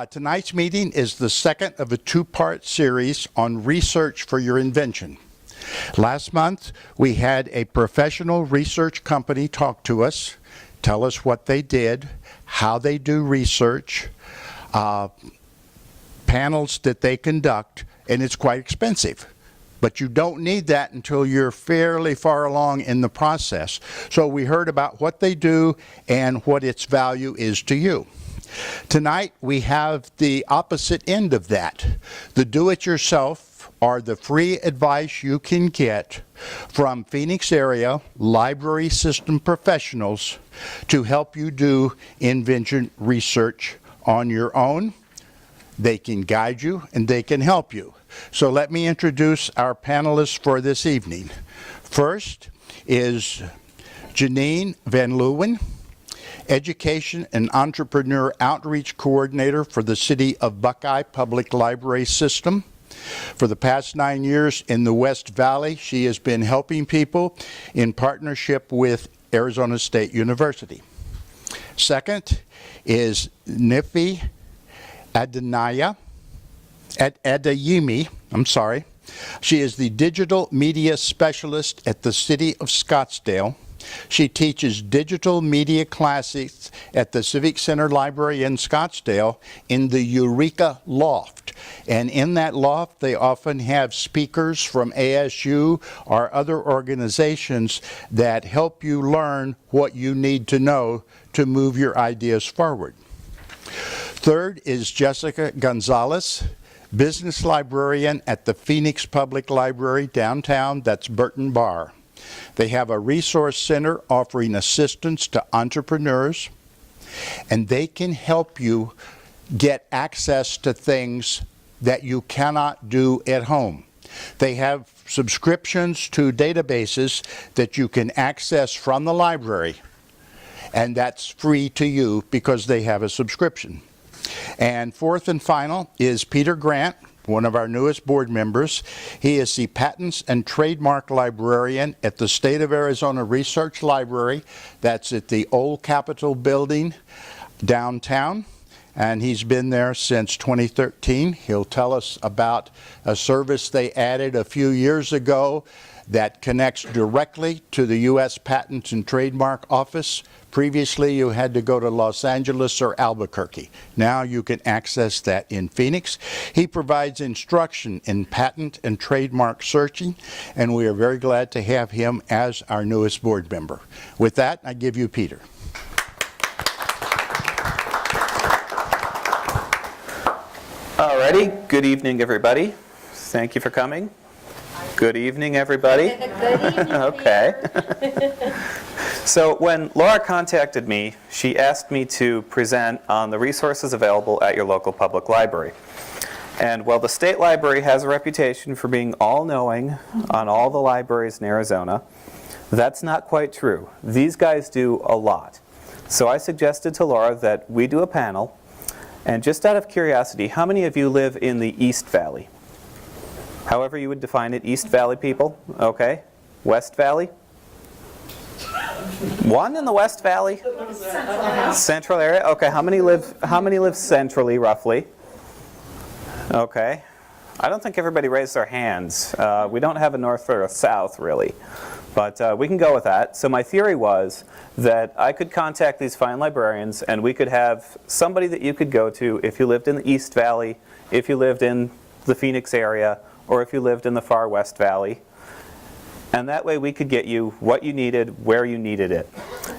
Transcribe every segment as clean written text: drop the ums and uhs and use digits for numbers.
Tonight's meeting is the second of a two-part series on research for your invention. Last month, we had a professional research company talk to us, tell us what they did, how they do research, panels that they conduct, and it's quite expensive. But you don't need that until you're fairly far along in the process. So we heard about what they do and what its value is to you. Tonight we have the opposite end of that. The do-it-yourself or the free advice you can get from Phoenix area library system professionals to help you do invention research on your own. They can guide you and they can help you. So let me introduce our panelists for this evening. First is Janine Van Leeuwen, Education and Entrepreneur Outreach Coordinator for the City of Buckeye Public Library System. For the past 9 years in the West Valley, she has been helping people in partnership with Arizona State University. Second is Nifi Adeyemi. She is the Digital Media Specialist at the City of Scottsdale. She teaches digital media classes at the Civic Center Library in Scottsdale in the Eureka Loft. And in that loft, they often have speakers from ASU or other organizations that help you learn what you need to know to move your ideas forward. Third is Jessica Gonzalez, business librarian at the Phoenix Public Library downtown, that's Burton Bar. They have a resource center offering assistance to entrepreneurs, and they can help you get access to things that you cannot do at home. They have subscriptions to databases that you can access from the library, and that's free to you because they have a subscription. And fourth and final is Peter Grant, one of our newest board members. He is the Patents and Trademark Librarian at the State of Arizona Research Library. That's at the old Capitol building downtown. And he's been there since 2013. He'll tell us about a service they added a few years ago that connects directly to the U.S. Patent and Trademark Office. Previously, you had to go to Los Angeles or Albuquerque. Now you can access that in Phoenix. He provides instruction in patent and trademark searching, and we are very glad to have him as our newest board member. With that, I give you Peter. Alrighty, good evening, everybody. Thank you for coming. Good evening, everybody. Good evening. Okay. So when Laura contacted me, she asked me to present on the resources available at your local public library. And while the state library has a reputation for being all-knowing on all the libraries in Arizona, that's not quite true. These guys do a lot. So I suggested to Laura that we do a panel. And just out of curiosity, how many of you live in the East Valley? However you would define it, East Valley people, okay. West Valley? One in the West Valley? Central area, okay. How many live centrally, roughly? Okay. I don't think everybody raised their hands. We don't have a north or a south, really. But we can go with that. So my theory was that I could contact these fine librarians and we could have somebody that you could go to if you lived in the East Valley, if you lived in the Phoenix area, or if you lived in the far West Valley. And that way we could get you what you needed, where you needed it.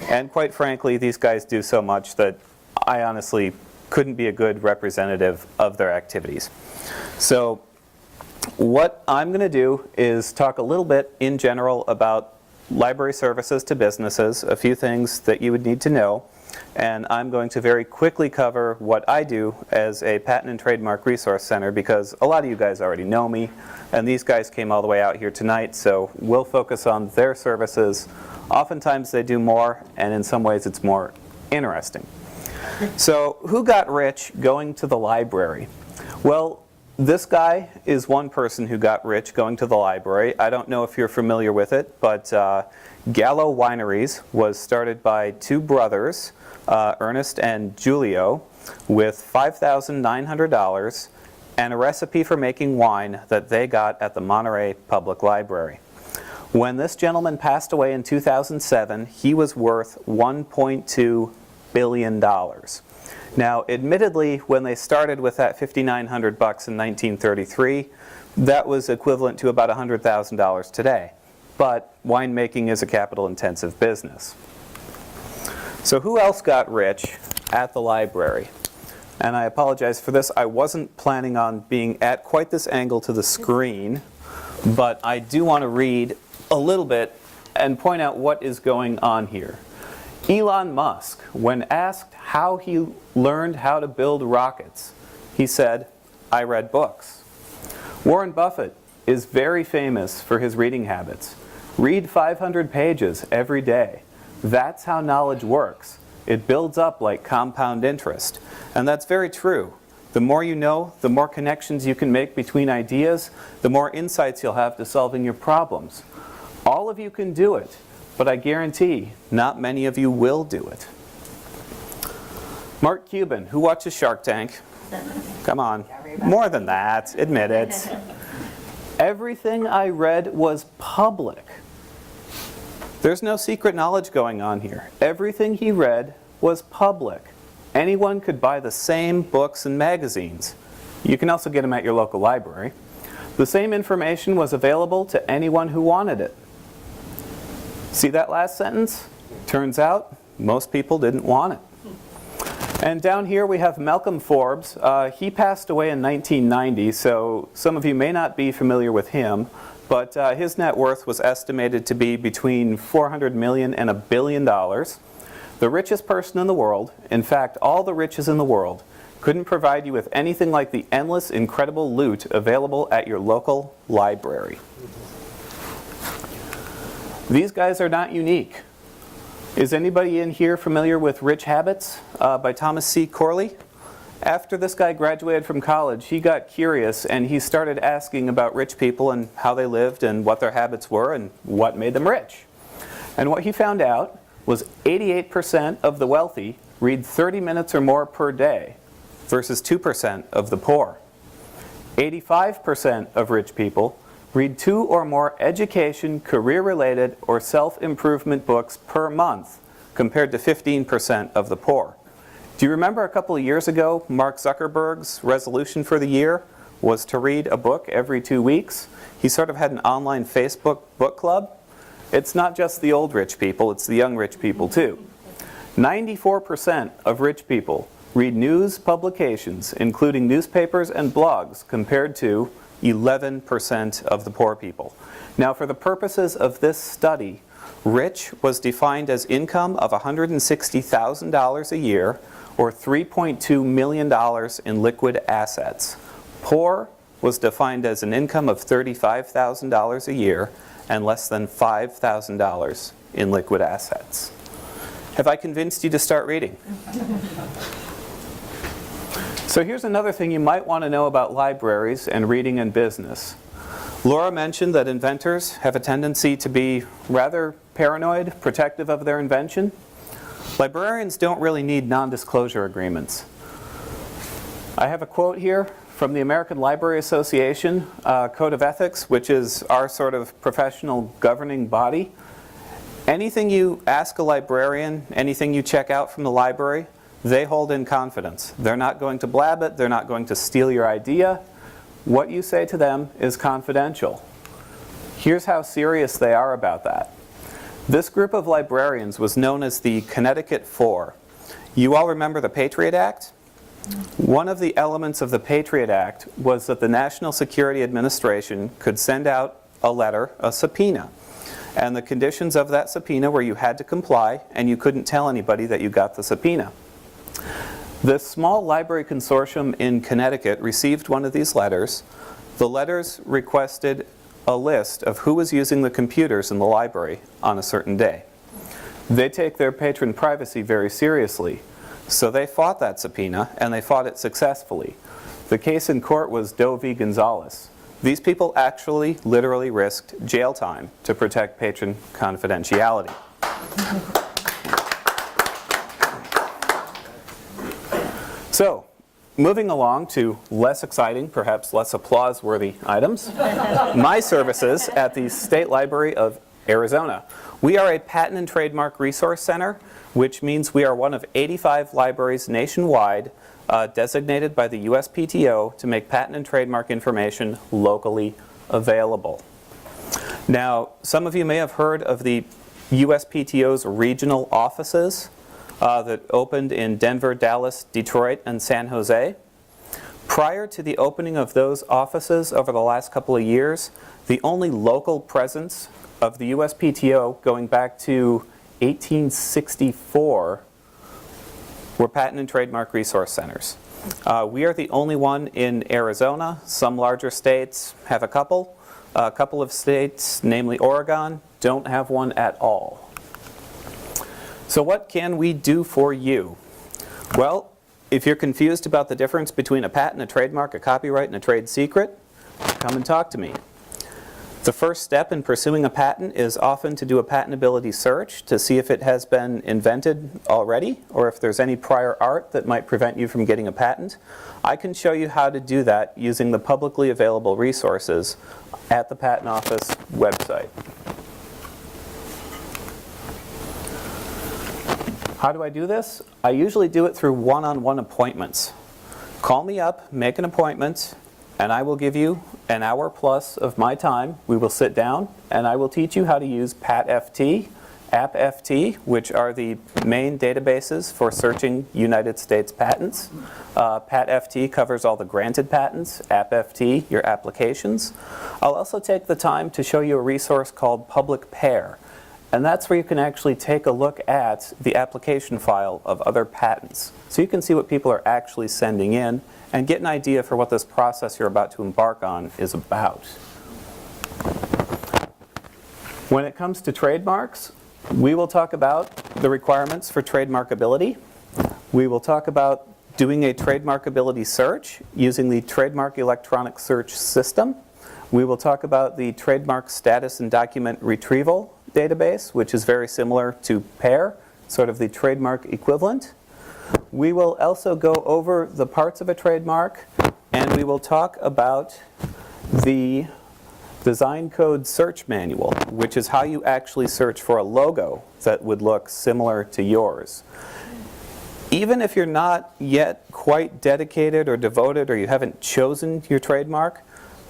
And quite frankly, these guys do so much that I honestly couldn't be a good representative of their activities. So what I'm going to do is talk a little bit in general about library services to businesses, a few things that you would need to know. And I'm going to very quickly cover what I do as a Patent and Trademark Resource Center because a lot of you guys already know me and these guys came all the way out here tonight, so we'll focus on their services. Oftentimes they do more, and in some ways it's more interesting. So who got rich going to the library? Well, this guy is one person who got rich going to the library. I don't know if you're familiar with it, but Gallo Wineries was started by two brothers, Ernest and Julio, with $5,900 and a recipe for making wine that they got at the Monterey Public Library. When this gentleman passed away in 2007, he was worth $1.2 billion. Now, admittedly, when they started with that $5,900 in 1933, that was equivalent to about $100,000 today. But winemaking is a capital-intensive business. So who else got rich at the library? And I apologize for this. I wasn't planning on being at quite this angle to the screen, but I do want to read a little bit and point out what is going on here. Elon Musk, when asked how he learned how to build rockets, he said, "I read books." Warren Buffett is very famous for his reading habits. Read 500 pages every day. That's how knowledge works. It builds up like compound interest. And that's very true. The more you know, the more connections you can make between ideas, the more insights you'll have to solving your problems. All of you can do it, but I guarantee not many of you will do it. Mark Cuban, who watches Shark Tank? Come on. More than that, admit it. Everything I read was public. There's no secret knowledge going on here. Everything he read was public. Anyone could buy the same books and magazines. You can also get them at your local library. The same information was available to anyone who wanted it. See that last sentence? Turns out most people didn't want it. And down here we have Malcolm Forbes. He passed away in 1990, so some of you may not be familiar with him, but his net worth was estimated to be between $400 million and $1 billion. The richest person in the world, in fact all the riches in the world, couldn't provide you with anything like the endless, incredible loot available at your local library. These guys are not unique. Is anybody in here familiar with Rich Habits by Thomas C. Corley? After this guy graduated from college, he got curious and he started asking about rich people and how they lived and what their habits were and what made them rich. And what he found out was 88% of the wealthy read 30 minutes or more per day versus 2% of the poor. 85% of rich people read 2 or more education, career-related, or self-improvement books per month, compared to 15% of the poor. Do you remember a couple of years ago, Mark Zuckerberg's resolution for the year was to read a book every 2 weeks? He sort of had an online Facebook book club. It's not just the old rich people, it's the young rich people too. 94% of rich people read news publications, including newspapers and blogs, compared to 11% of the poor people. Now, for the purposes of this study, rich was defined as income of $160,000 a year, or $3.2 million in liquid assets. Poor was defined as an income of $35,000 a year and less than $5,000 in liquid assets. Have I convinced you to start reading? So here's another thing you might want to know about libraries and reading and business. Laura mentioned that inventors have a tendency to be rather paranoid, protective of their invention. Librarians don't really need non-disclosure agreements. I have a quote here from the American Library Association Code of Ethics, which is our sort of professional governing body. Anything you ask a librarian, anything you check out from the library, they hold in confidence. They're not going to blab it. They're not going to steal your idea. What you say to them is confidential. Here's how serious they are about that. This group of librarians was known as the Connecticut Four. You all remember the Patriot Act? One of the elements of the Patriot Act was that the National Security Administration could send out a letter, a subpoena. And the conditions of that subpoena were you had to comply and you couldn't tell anybody that you got the subpoena. This small library consortium in Connecticut received one of these letters. The letters requested a list of who was using the computers in the library on a certain day. They take their patron privacy very seriously, so they fought that subpoena and they fought it successfully. The case in court was Doe v. Gonzalez. These people actually literally risked jail time to protect patron confidentiality. So, moving along to less exciting, perhaps less applause-worthy items. My services at the State Library of Arizona. We are a patent and trademark resource center, which means we are one of 85 libraries nationwide designated by the USPTO to make patent and trademark information locally available. Now, some of you may have heard of the USPTO's regional offices that opened in Denver, Dallas, Detroit, and San Jose. Prior to the opening of those offices over the last couple of years, the only local presence of the USPTO going back to 1864 were patent and trademark resource centers. We are the only one in Arizona. Some larger states have a couple. A couple of states, namely Oregon, don't have one at all. So what can we do for you? Well, if you're confused about the difference between a patent, a trademark, a copyright, and a trade secret, come and talk to me. The first step in pursuing a patent is often to do a patentability search to see if it has been invented already or if there's any prior art that might prevent you from getting a patent. I can show you how to do that using the publicly available resources at the Patent Office website. How do I do this? I usually do it through one-on-one appointments. Call me up, make an appointment, and I will give you an hour plus of my time. We will sit down and I will teach you how to use PatFT, AppFT, which are the main databases for searching United States patents. PatFT covers all the granted patents, AppFT, your applications. I'll also take the time to show you a resource called Public Pair. And that's where you can actually take a look at the application file of other patents. So you can see what people are actually sending in and get an idea for what this process you're about to embark on is about. When it comes to trademarks, we will talk about the requirements for trademarkability. We will talk about doing a trademarkability search using the Trademark Electronic Search System. We will talk about the Trademark Status and Document Retrieval database, which is very similar to PAIR, sort of the trademark equivalent. We will also go over the parts of a trademark, and we will talk about the Design Code Search Manual, which is how you actually search for a logo that would look similar to yours. Even if you're not yet quite dedicated or devoted or you haven't chosen your trademark,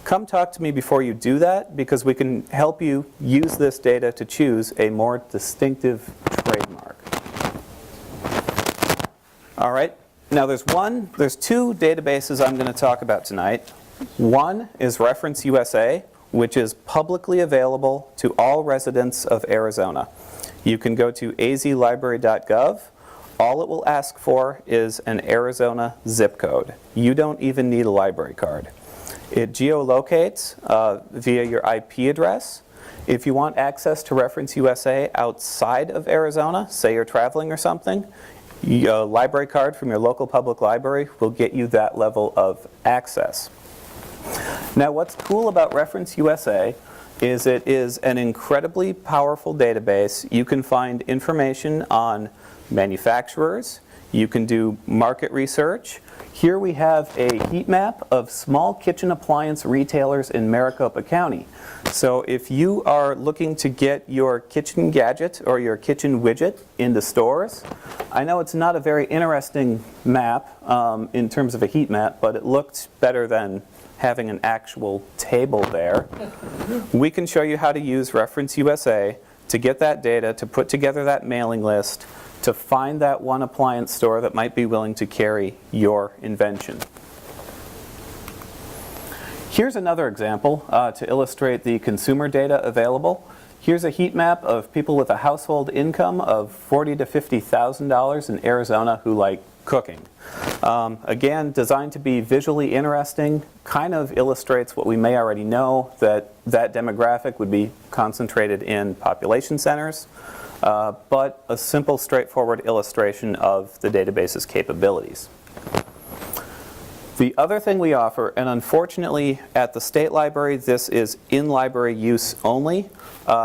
come talk to me before you do that, because we can help you use this data to choose a more distinctive trademark. All right, now there's two databases I'm going to talk about tonight. One is Reference USA, which is publicly available to all residents of Arizona. You can go to azlibrary.gov. All it will ask for is an Arizona zip code. You don't even need a library card. It geolocates via your IP address. If you want access to Reference USA outside of Arizona, say you're traveling or something, a library card from your local public library will get you that level of access. Now, what's cool about Reference USA is it is an incredibly powerful database. You can find information on manufacturers. You can do market research. Here we have a heat map of small kitchen appliance retailers in Maricopa County. So if you are looking to get your kitchen gadget or your kitchen widget into stores, I know it's not a very interesting map in terms of a heat map, but it looked better than having an actual table there. We can show you how to use Reference USA to get that data, to put together that mailing list, to find that one appliance store that might be willing to carry your invention. Here's another example to illustrate the consumer data available. Here's a heat map of people with a household income of $40,000 to $50,000 in Arizona who like cooking. Again, designed to be visually interesting, kind of illustrates what we may already know, that that demographic would be concentrated in population centers. But a simple, straightforward illustration of the database's capabilities. The other thing we offer, and unfortunately at the State Library this is in-library use only.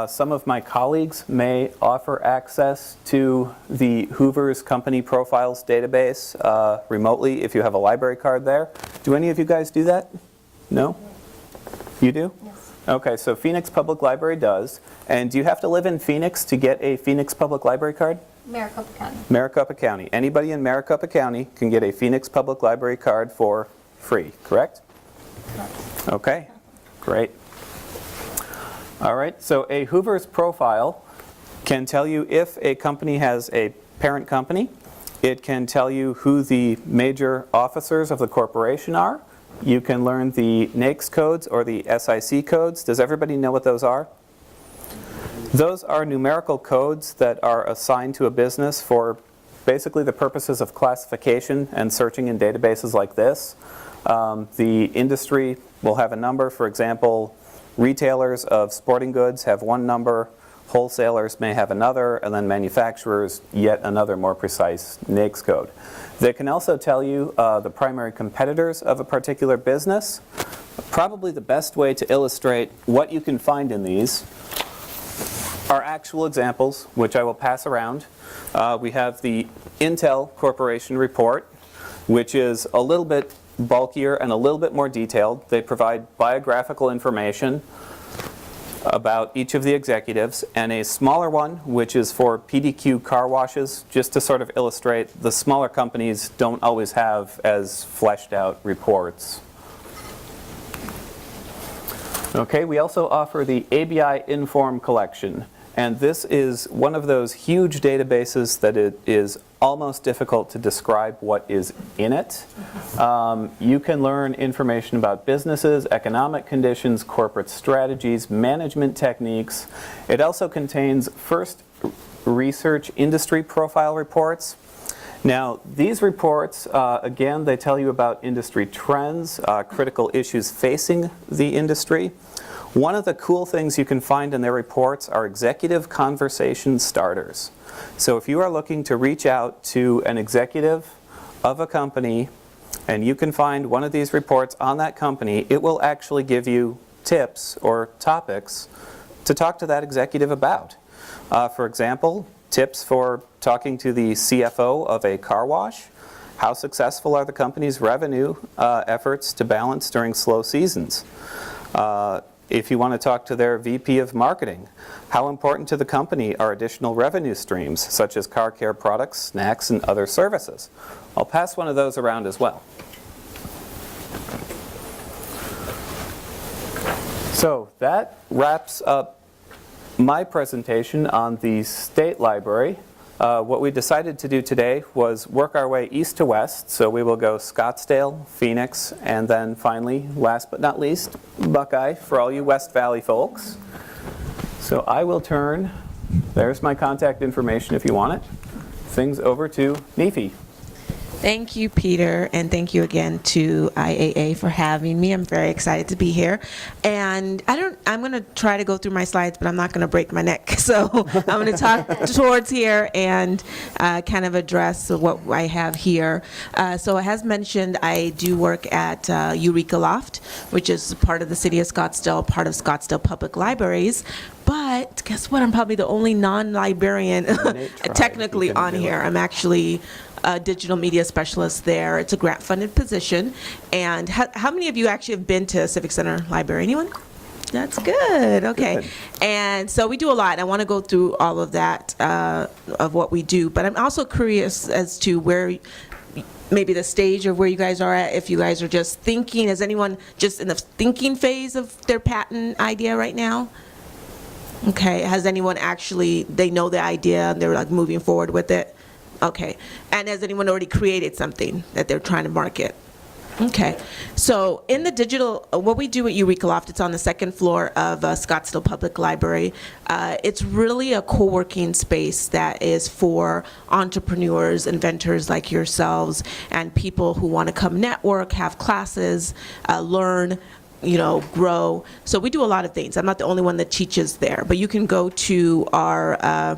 Some of my colleagues may offer access to the Hoover's Company Profiles database remotely if you have a library card there. Do any of you guys do that? No? You do? Yes. Okay, so Phoenix Public Library does. And do you have to live in Phoenix to get a Phoenix Public Library card? Maricopa County. Maricopa County. Anybody in Maricopa County can get a Phoenix Public Library card for free, correct? Correct. Okay, great. All right, so a Hoover's profile can tell you if a company has a parent company. It can tell you who the major officers of the corporation are. You can learn the NAICS codes or the SIC codes. Does everybody know what those are? Those are numerical codes that are assigned to a business for basically the purposes of classification and searching in databases like this. The industry will have a number. For example, retailers of sporting goods have one number, wholesalers may have another, and then manufacturers yet another more precise NAICS code. They can also tell you the primary competitors of a particular business. Probably the best way to illustrate what you can find in these are actual examples, which I will pass around. We have the Intel Corporation report, which is a little bit bulkier and a little bit more detailed. They provide biographical information about each of the executives, and a smaller one, which is for PDQ car washes, just to sort of illustrate the smaller companies don't always have as fleshed out reports. Okay, we also offer the ABI Inform collection. And this is one of those huge databases that it is almost difficult to describe what is in it. You can learn information about businesses, economic conditions, corporate strategies, management techniques. It also contains first research industry profile reports. Now, these reports, again, they tell you about industry trends, critical issues facing the industry. One of the cool things you can find in their reports are executive conversation starters. So if you are looking to reach out to an executive of a company and you can find one of these reports on that company, it will actually give you tips or topics to talk to that executive about. For example, tips for talking to the CFO of a car wash. How successful are the company's revenue efforts to balance during slow seasons? If you want to talk to their VP of marketing, how important to the company are additional revenue streams, such as car care products, snacks, and other services? I'll pass one of those around as well. So that wraps up my presentation on the State Library. What we decided to do today was work our way east to west. So we will go Scottsdale, Phoenix, and then finally, last but not least, Buckeye for all you West Valley folks. So I will turn, there's my contact information if you want it, things over to Nefi. Thank you, Peter, and thank you again to IAA for having me. I'm very excited to be here. And I'm going to try to go through my slides, but I'm not going to break my neck. So I'm going to talk towards here and kind of address what I have here. So as mentioned, I do work at Eureka Loft, which is part of the City of Scottsdale, part of Scottsdale Public Libraries. But guess what? I'm probably the only non-librarian technically on here. I'm actually a digital media specialist there. It's a grant-funded position. And how many of you actually have been to Civic Center Library? Anyone? That's good. Okay. Good. And so we do a lot. I want to go through all of that, of what we do. But I'm also curious as to where maybe the stage of where you guys are at, if you guys are just thinking. Is anyone just in the thinking phase of their patent idea right now? Okay. Has anyone actually, they know the idea and they're like moving forward with it? Okay. And has anyone already created something that they're trying to market? Okay. So in the digital, what we do at Eureka Loft, it's on the second floor of Scottsdale Public Library. It's really a co-working space that is for entrepreneurs, inventors like yourselves, and people who want to come network, have classes, learn, grow. So we do a lot of things. I'm not the only one that teaches there, but you can go to our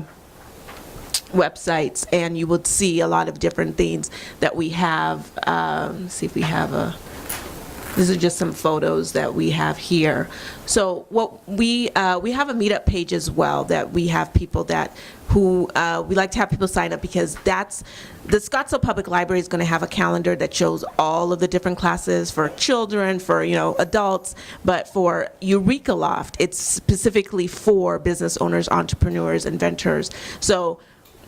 websites, and you would see a lot of different things that we have. Let's see if we have a. These are just some photos that we have here. So what we have a meetup page as well that we have people that who we like to have people sign up, because that's the Scottsdale Public Library is going to have a calendar that shows all of the different classes for children, for adults, but for Eureka Loft, it's specifically for business owners, entrepreneurs, inventors. So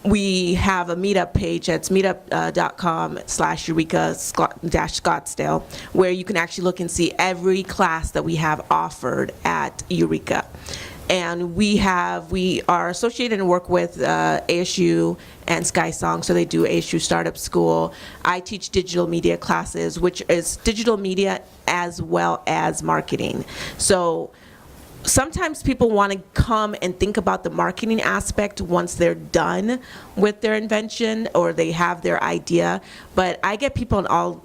we have a meetup page that's meetup.com/Eureka-Scottsdale, where you can actually look and see every class that we have offered at Eureka. And we are associated and work with ASU and SkySong, so they do ASU Startup School. I teach digital media classes, which is digital media as well as marketing. So sometimes people want to come and think about the marketing aspect once they're done with their invention or they have their idea, but I get people in all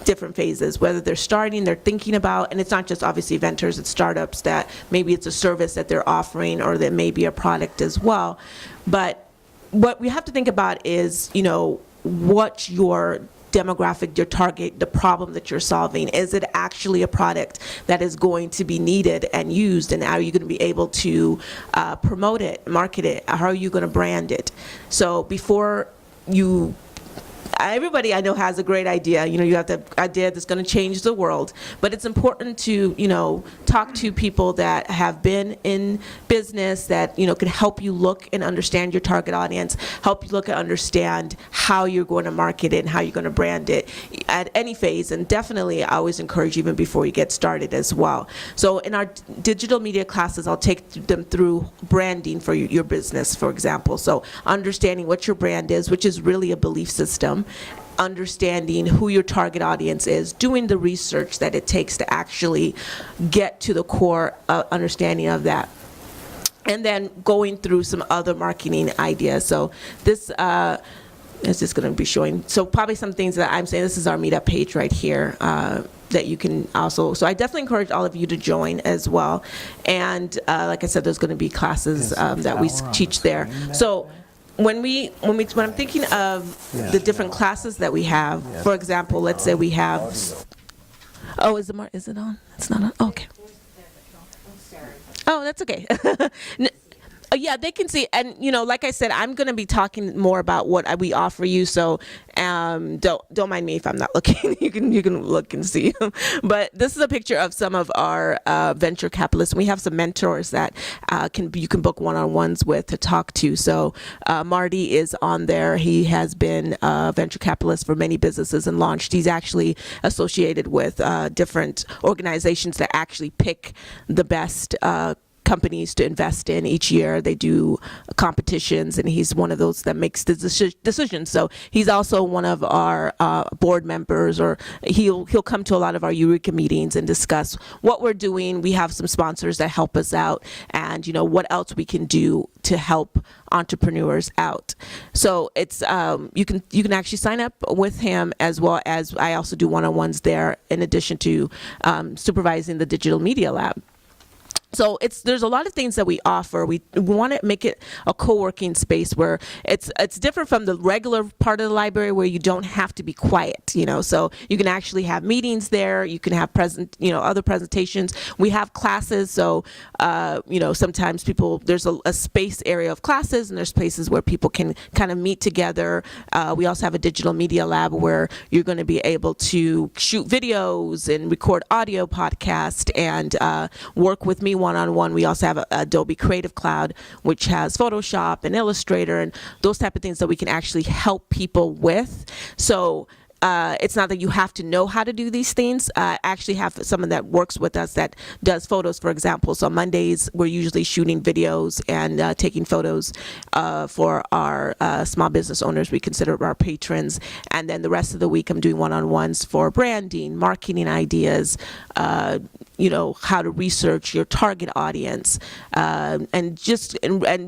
different phases, whether they're starting, they're thinking about, and it's not just obviously inventors, it's startups that maybe it's a service that they're offering, or that may be a product as well. But what we have to think about is, what your demographic, your target, the problem that you're solving. Is it actually a product that is going to be needed and used, and are you going to be able to promote it, market it? How are you going to brand it? So before everybody I know has a great idea. You have the idea that's going to change the world, but it's important to, talk to people that have been in business that, can help you look and understand your target audience, help you look and understand how you're going to market it and how you're going to brand it at any phase. And definitely I always encourage even before you get started as well. So in our digital media classes, I'll take them through branding for your business, for example. So understanding what your brand is, which is really a belief system, understanding who your target audience is, doing the research that it takes to actually get to the core understanding of that, and then going through some other marketing ideas. So this is just going to be showing, so probably some things that I'm saying, this is our meetup page right here, that you can also, so I definitely encourage all of you to join as well. And like I said, there's going to be classes that we teach there. So when I'm thinking of the different classes that we have, for example, let's say we have, is it on? It's not on? Okay. Oh, that's okay. Yeah, they can see, and like I said, I'm going to be talking more about what we offer you. So don't mind me if I'm not looking. you can look and see. But this is a picture of some of our venture capitalists. We have some mentors that you can book one-on-ones with to talk to. So Marty is on there. He has been a venture capitalist for many businesses and launched. He's actually associated with different organizations that actually pick the best companies to invest in each year. They do competitions, and he's one of those that makes the decisions. So he's also one of our board members, or he'll come to a lot of our Eureka meetings and discuss what we're doing. We have some sponsors that help us out, and what else we can do to help entrepreneurs out. So it's you can actually sign up with him, as well as I also do one-on-ones there, in addition to supervising the digital media lab. So there's a lot of things that we offer. We want to make it a co-working space where it's different from the regular part of the library where you don't have to be quiet, so you can actually have meetings there. You can have other presentations. We have classes. So, sometimes there's a space area of classes, and there's places where people can kind of meet together. We also have a digital media lab where you're going to be able to shoot videos and record audio podcast and work with me one-on-one. We also have Adobe Creative Cloud, which has Photoshop and Illustrator and those type of things that we can actually help people with. So it's not that you have to know how to do these things. I actually have someone that works with us that does photos, for example. So Mondays, we're usually shooting videos and taking photos for our small business owners. We consider our patrons. And then the rest of the week, I'm doing one-on-ones for branding, marketing ideas, how to research your target audience, and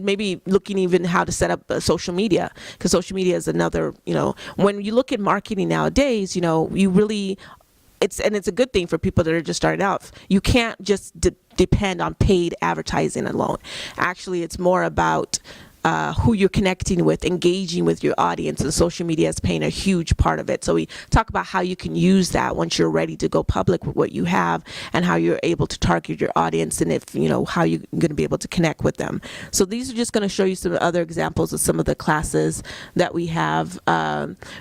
maybe looking even how to set up social media, because social media is another, when you look at marketing nowadays, you really, it's a good thing for people that are just starting out. You can't just depend on paid advertising alone. Actually, it's more about who you're connecting with, engaging with your audience, and social media is playing a huge part of it. So we talk about how you can use that once you're ready to go public with what you have, and how you're able to target your audience, and if how you're going to be able to connect with them. So these are just going to show you some other examples of some of the classes that we have.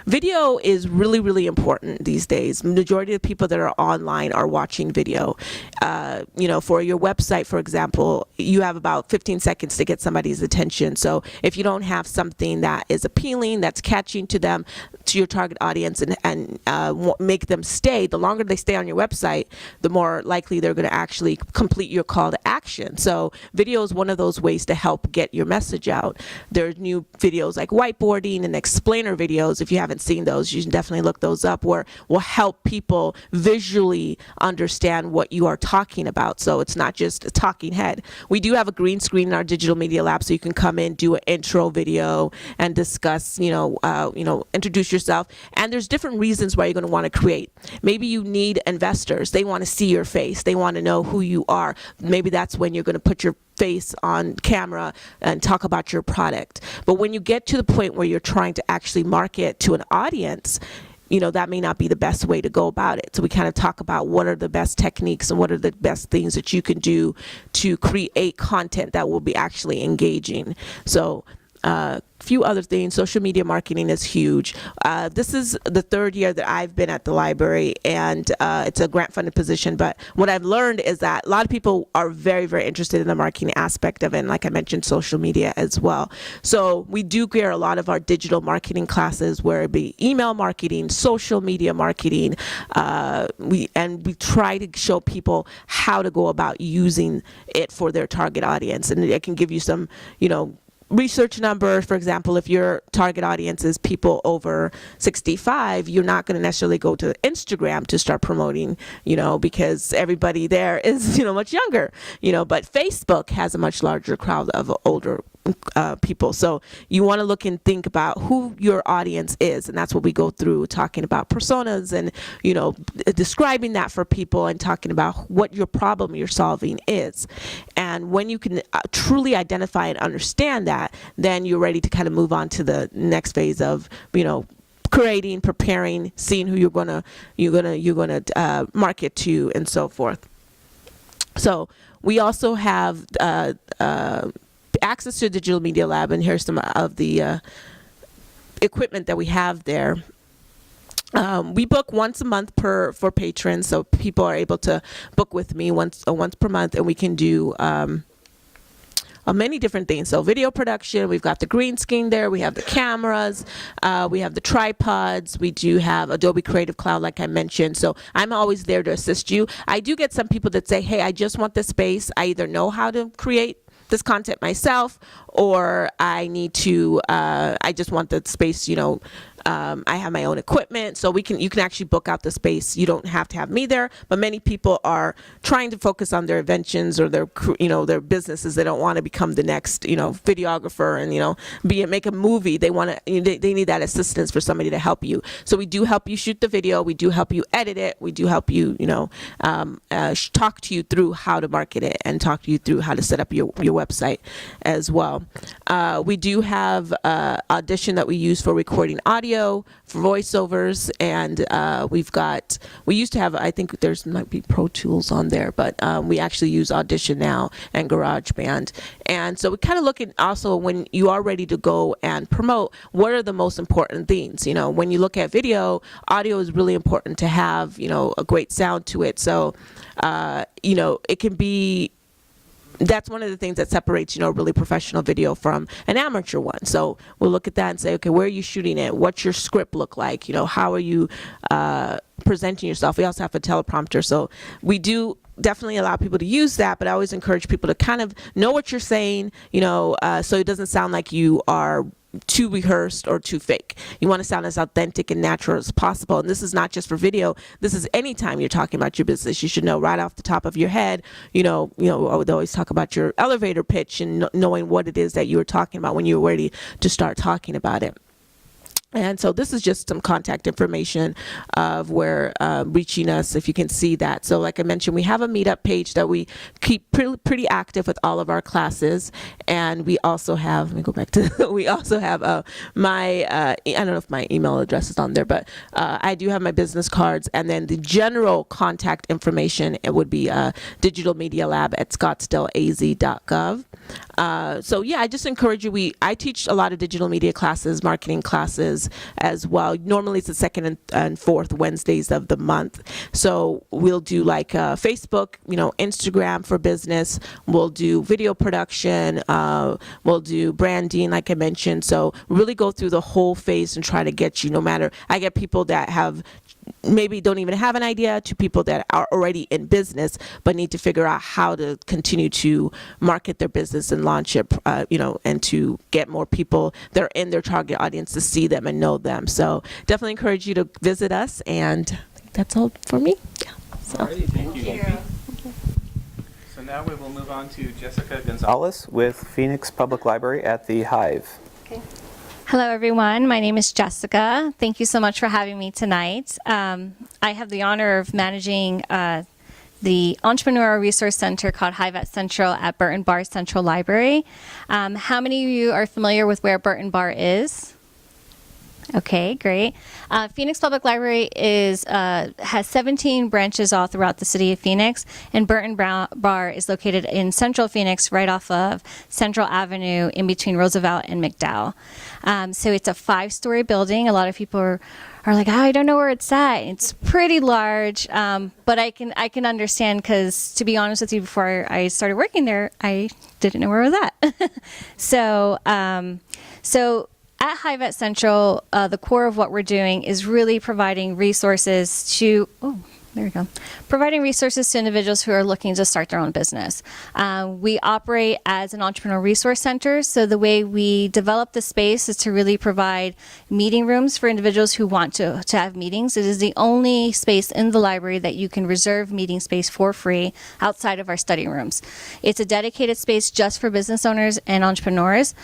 Video is really, really important these days. Majority of the people that are online are watching video. For your website, for example, you have about 15 seconds to get somebody's attention. So if you don't have something that is appealing, that's catching to them, to your target audience, and make them stay, the longer they stay on your website, the more likely they're going to actually complete your call to action. So video is one of those ways to help get your message out. There's new videos like whiteboarding and explainer videos. If you haven't seen those, you should definitely look those up, where will help people visually understand what you are talking about. So it's not just a talking head. We do have a green screen in our digital media lab, so you can come in, do an intro video, and discuss, introduce yourself. And there's different reasons why you're going to want to create. Maybe you need investors. They want to see your face. They want to know who you are. Maybe that's when you're going to put your face on camera and talk about your product. But when you get to the point where you're trying to actually market to an audience, that may not be the best way to go about it. So we kind of talk about what are the best techniques and what are the best things that you can do to create content that will be actually engaging. So few other things. Social media marketing is huge. This is the third year that I've been at the library, and it's a grant funded position. But what I've learned is that a lot of people are very, very interested in the marketing aspect of it. And like I mentioned, social media as well. So we do gear a lot of our digital marketing classes, where it be email marketing, social media marketing. We try to show people how to go about using it for their target audience. And it can give you some, research numbers. For example, if your target audience is people over 65, you're not going to necessarily go to Instagram to start promoting, because everybody there is, much younger, but Facebook has a much larger crowd of older people. So you want to look and think about who your audience is, and that's what we go through, talking about personas and describing that for people and talking about what your problem you're solving is. And when you can truly identify and understand that, then you're ready to kind of move on to the next phase of creating, preparing, seeing who you're gonna market to, and so forth. So we also have access to the Digital Media Lab, and here's some of the equipment that we have there. We book once a month for patrons, so people are able to book with me once per month, and we can do many different things. So video production, we've got the green screen there, we have the cameras, we have the tripods, we do have Adobe Creative Cloud, like I mentioned. So I'm always there to assist you. I do get some people that say, hey, I just want this space. I either know how to create this content myself, or I need to, I just want the space, I have my own equipment, so you can actually book out the space. You don't have to have me there, but many people are trying to focus on their inventions or their businesses. They don't want to become the next, videographer and, make a movie. They want to, they need that assistance for somebody to help you. So we do help you shoot the video. We do help you edit it. We do help you, talk to you through how to market it and talk to you through how to set up your website as well. We do have Audition that we use for recording audio, for voiceovers, and we used to have, I think there's might be Pro Tools on there, but we actually use Audition now and GarageBand. And so we kind of look at also when you are ready to go and promote, what are the most important things? When you look at video, audio is really important to have, a great sound to it. So, it can be, that's one of the things that separates, a really professional video from an amateur one. So we'll look at that and say, okay, where are you shooting it? What's your script look like? How are you presenting yourself? We also have a teleprompter. So we do definitely allow people to use that, but I always encourage people to kind of know what you're saying, so it doesn't sound like you are too rehearsed or too fake. You want to sound as authentic and natural as possible. And this is not just for video. This is anytime you're talking about your business. You should know right off the top of your head, I would always talk about your elevator pitch and knowing what it is that you were talking about when you were ready to start talking about it. And so this is just some contact information of where reaching us, if you can see that. So like I mentioned, we have a meetup page that we keep pretty active with all of our classes. And we also have, let me go back to, we also have I don't know if my email address is on there, but I do have my business cards. And then the general contact information, it would be Digital Media Lab at scottsdaleaz.gov. So yeah, I just encourage you. I teach a lot of digital media classes, marketing classes as well. Normally it's the second and fourth Wednesdays of the month. So we'll do like Facebook, Instagram for business. We'll do video production. We'll do branding, like I mentioned. So really go through the whole phase and try to get you, no matter, I get people that have maybe don't even have an idea to people that are already in business but need to figure out how to continue to market their business and launch it, and to get more people that are in their target audience to see them and know them. So definitely encourage you to visit us, and I think that's all for me. Yeah. So. Alrighty, thank you. So now we will move on to Jessica Gonzalez with Phoenix Public Library at the Hive. Okay. Hello, everyone. My name is Jessica. Thank you so much for having me tonight. I have the honor of managing the Entrepreneurial Resource Center called Hive at Central at Burton Bar Central Library. How many of you are familiar with where Burton Bar is? Okay, great. Phoenix Public Library has 17 branches all throughout the city of Phoenix, and Burton Bar is located in central Phoenix, right off of Central Avenue, in between Roosevelt and McDowell. So it's a 5-story building. A lot of people are like, I don't know where it's at. It's pretty large, but I can understand, because to be honest with you, before I started working there, I didn't know where it was at. So at Hive at Central, the core of what we're doing is really providing resources to, providing resources to individuals who are looking to start their own business. We operate as an entrepreneurial resource center, so the way we develop the space is to really provide meeting rooms for individuals who want to have meetings. It is the only space in the library that you can reserve meeting space for free outside of our study rooms. It's a dedicated space just for business owners and entrepreneurs.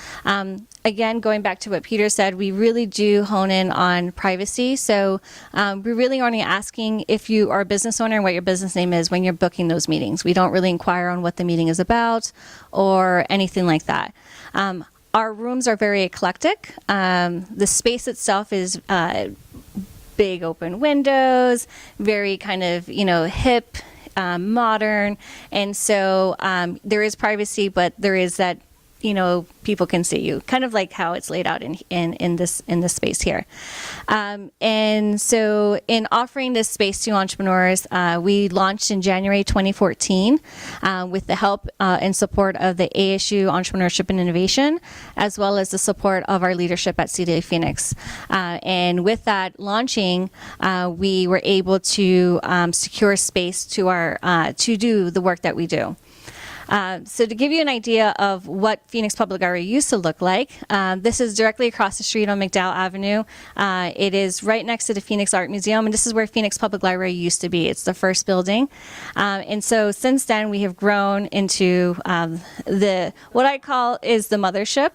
Again, going back to what Peter said, we really do hone in on privacy. So we're really only asking if you are a business owner and what your business name is when you're booking those meetings. We don't really inquire on what the meeting is about or anything like that. Our rooms are very eclectic. The space itself is big open windows, very kind of, hip, modern. And so there is privacy, but there is that, people can see you, kind of like how it's laid out in this space here. And so in offering this space to entrepreneurs, we launched in January 2014 with the help and support of the ASU Entrepreneurship and Innovation, as well as the support of our leadership at City of Phoenix. And with that launching, we were able to secure space to do the work that we do. So to give you an idea of what Phoenix Public Library used to look like, this is directly across the street on McDowell Avenue. It is right next to the Phoenix Art Museum, and this is where Phoenix Public Library used to be. It's the first building. And so since then, we have grown into what I call is the mothership.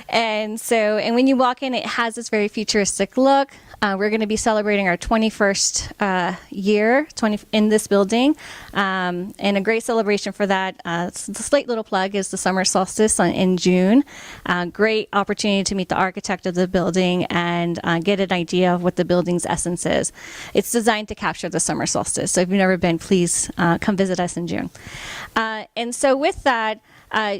And when you walk in, it has this very futuristic look. We're going to be celebrating our 21st year in this building. And a great celebration for that, the slight little plug, is the summer solstice in June. Great opportunity to meet the architect of the building and get an idea of what the building's essence is. It's designed to capture the summer solstice. So if you've never been, please come visit us in June. And so with that,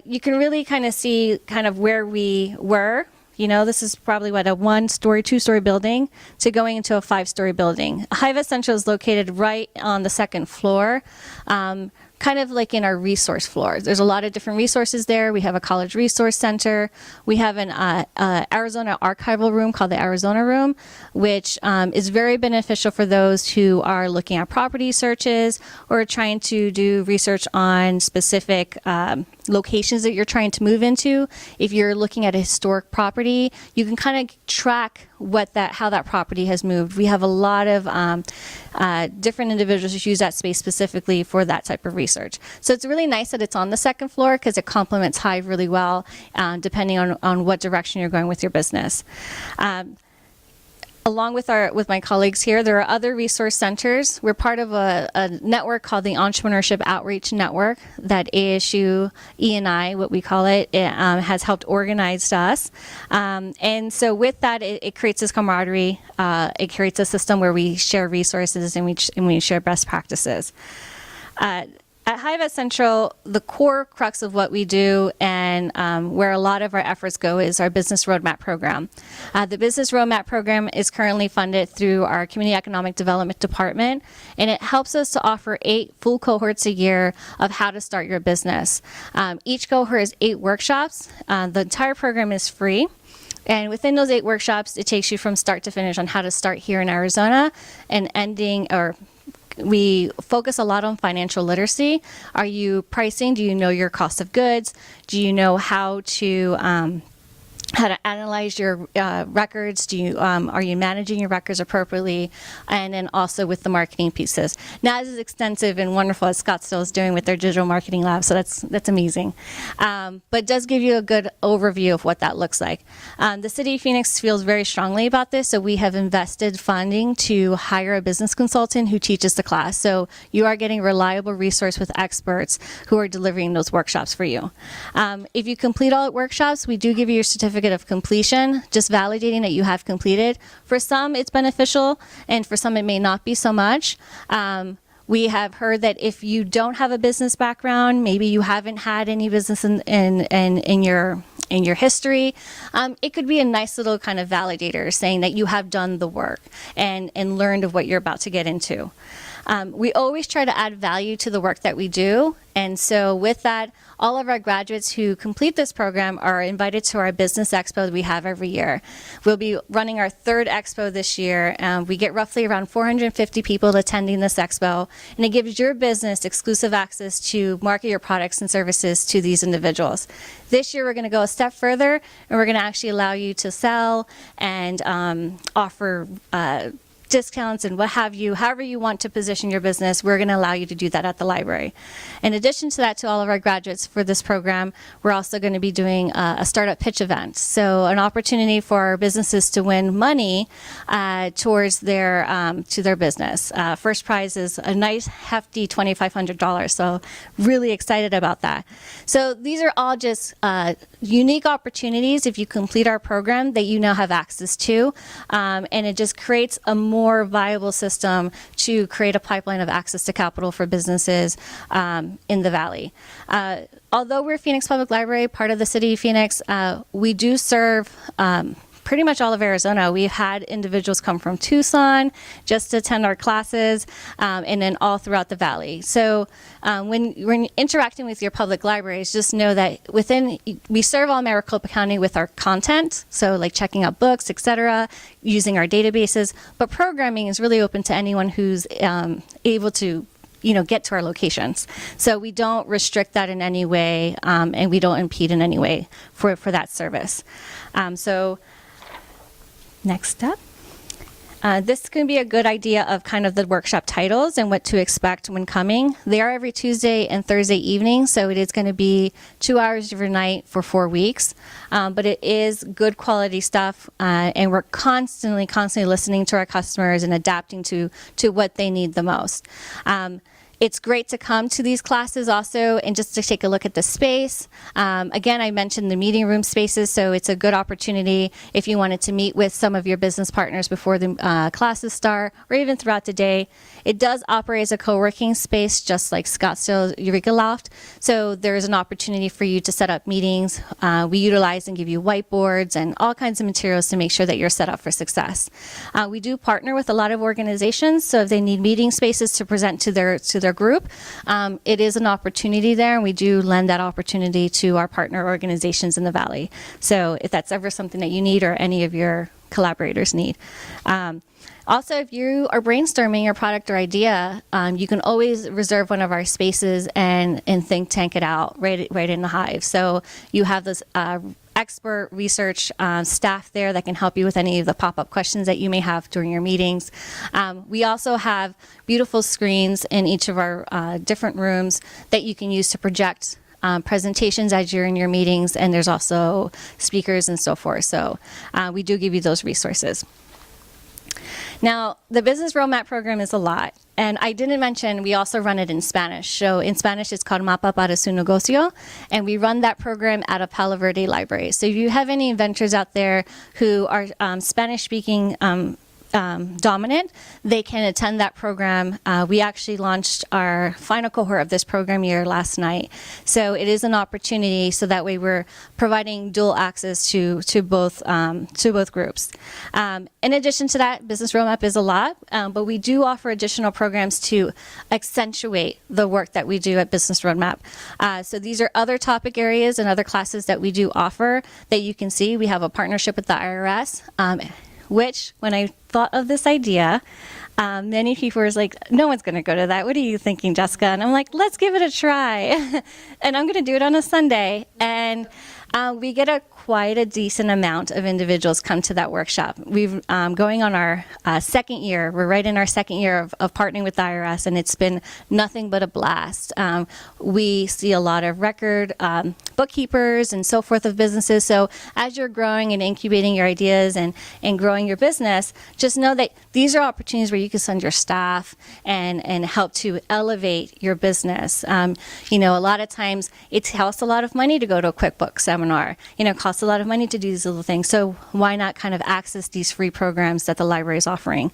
you can really kind of see kind of where we were. This is probably a 1-story, 2-story building to going into a 5-story building. Hive at Central is located right on the second floor, kind of like in our resource floor. There's a lot of different resources there. We have a college resource center. We have an Arizona archival room called the Arizona Room, which is very beneficial for those who are looking at property searches or trying to do research on specific locations that you're trying to move into. If you're looking at a historic property, you can kind of track how that property has moved. We have a lot of different individuals who use that space specifically for that type of research. So it's really nice that it's on the second floor because it complements Hive really well, depending on what direction you're going with your business. Along with my colleagues here, there are other resource centers. We're part of a network called the Entrepreneurship Outreach Network that ASU E&I, what we call it, has helped organize us. And so with that, it creates this camaraderie. It creates a system where we share resources and we share best practices. At Hive at Central, the core crux of what we do and where a lot of our efforts go is our Business Roadmap program. The Business Roadmap program is currently funded through our Community Economic Development Department, and it helps us to offer 8 full cohorts a year of how to start your business. Each cohort is 8 workshops. The entire program is free. And within those 8 workshops, it takes you from start to finish on how to start here in Arizona and we focus a lot on financial literacy. Are you pricing? Do you know your cost of goods? Do you know how to analyze your records? Are you managing your records appropriately? And then also with the marketing pieces. Not as extensive and wonderful as Scottsdale is doing with their digital marketing lab, so that's amazing. But it does give you a good overview of what that looks like. The City of Phoenix feels very strongly about this, so we have invested funding to hire a business consultant who teaches the class. So you are getting a reliable resource with experts who are delivering those workshops for you. If you complete all the workshops, we do give you your certificate of completion, just validating that you have completed. For some, it's beneficial, and for some, it may not be so much. We have heard that if you don't have a business background, maybe you haven't had any business in your history, it could be a nice little kind of validator saying that you have done the work and learned of what you're about to get into. We always try to add value to the work that we do. And so with that, all of our graduates who complete this program are invited to our business expo that we have every year. We'll be running our 3rd expo this year. We get roughly around 450 people attending this expo, and it gives your business exclusive access to market your products and services to these individuals. This year, we're going to go a step further, and we're going to actually allow you to sell and offer discounts and what have you, however you want to position your business, we're going to allow you to do that at the library. In addition to that, to all of our graduates for this program, we're also going to be doing a startup pitch event. So an opportunity for our businesses to win money towards to their business. First prize is a nice hefty $2,500. So really excited about that. So these are all just unique opportunities if you complete our program that you now have access to, and it just creates a more viable system to create a pipeline of access to capital for businesses in the Valley. Although we're Phoenix Public Library, part of the City of Phoenix, we do serve pretty much all of Arizona. We've had individuals come from Tucson just to attend our classes, and then all throughout the Valley. So when you're interacting with your public libraries, just know that we serve all Maricopa County with our content, so like checking out books, etc., using our databases, but programming is really open to anyone who's able to get to our locations. So we don't restrict that in any way, and we don't impede in any way for that service. So next up. This can be a good idea of kind of the workshop titles and what to expect when coming. They are every Tuesday and Thursday evening, so it is going to be 2 hours of your night for 4 weeks. But it is good quality stuff, and we're constantly listening to our customers and adapting to what they need the most. It's great to come to these classes also and just to take a look at the space. Again, I mentioned the meeting room spaces, so it's a good opportunity if you wanted to meet with some of your business partners before the classes start or even throughout the day. It does operate as a co-working space, just like Scottsdale Eureka Loft, so there is an opportunity for you to set up meetings. We utilize and give you whiteboards and all kinds of materials to make sure that you're set up for success. We do partner with a lot of organizations, so if they need meeting spaces to present to their group, it is an opportunity there, and we do lend that opportunity to our partner organizations in the Valley. So if that's ever something that you need or any of your collaborators need. Also, if you are brainstorming your product or idea, you can always reserve one of our spaces and think tank it out right in the Hive. So you have this expert research staff there that can help you with any of the pop-up questions that you may have during your meetings. We also have beautiful screens in each of our different rooms that you can use to project presentations as you're in your meetings, and there's also speakers and so forth. So we do give you those resources. Now, the Business Roadmap program is a lot. And I didn't mention, we also run it in Spanish. So in Spanish, it's called Mapa para su negocio. And we run that program out of Palo Verde Library. So if you have any inventors out there who are Spanish-speaking dominant, they can attend that program. We actually launched our final cohort of this program year last night. So it is an opportunity, so that way we're providing dual access to both groups. In addition to that, Business Roadmap is a lot, but we do offer additional programs to accentuate the work that we do at Business Roadmap. So these are other topic areas and other classes that we do offer that you can see. We have a partnership with the IRS, which, when I thought of this idea, many people were like, no one's going to go to that. What are you thinking, Jessica? And I'm like, let's give it a try. And I'm going to do it on a Sunday. And we get quite a decent amount of individuals come to that workshop. We've going on our second year. We're right in our second year of partnering with the IRS, and it's been nothing but a blast. We see a lot of record bookkeepers and so forth of businesses. So as you're growing and incubating your ideas and growing your business, just know that these are opportunities where you can send your staff and help to elevate your business. You know, a lot of times it costs a lot of money to go to a QuickBooks seminar. You know, it costs a lot of money to do these little things. So why not kind of access these free programs that the library is offering?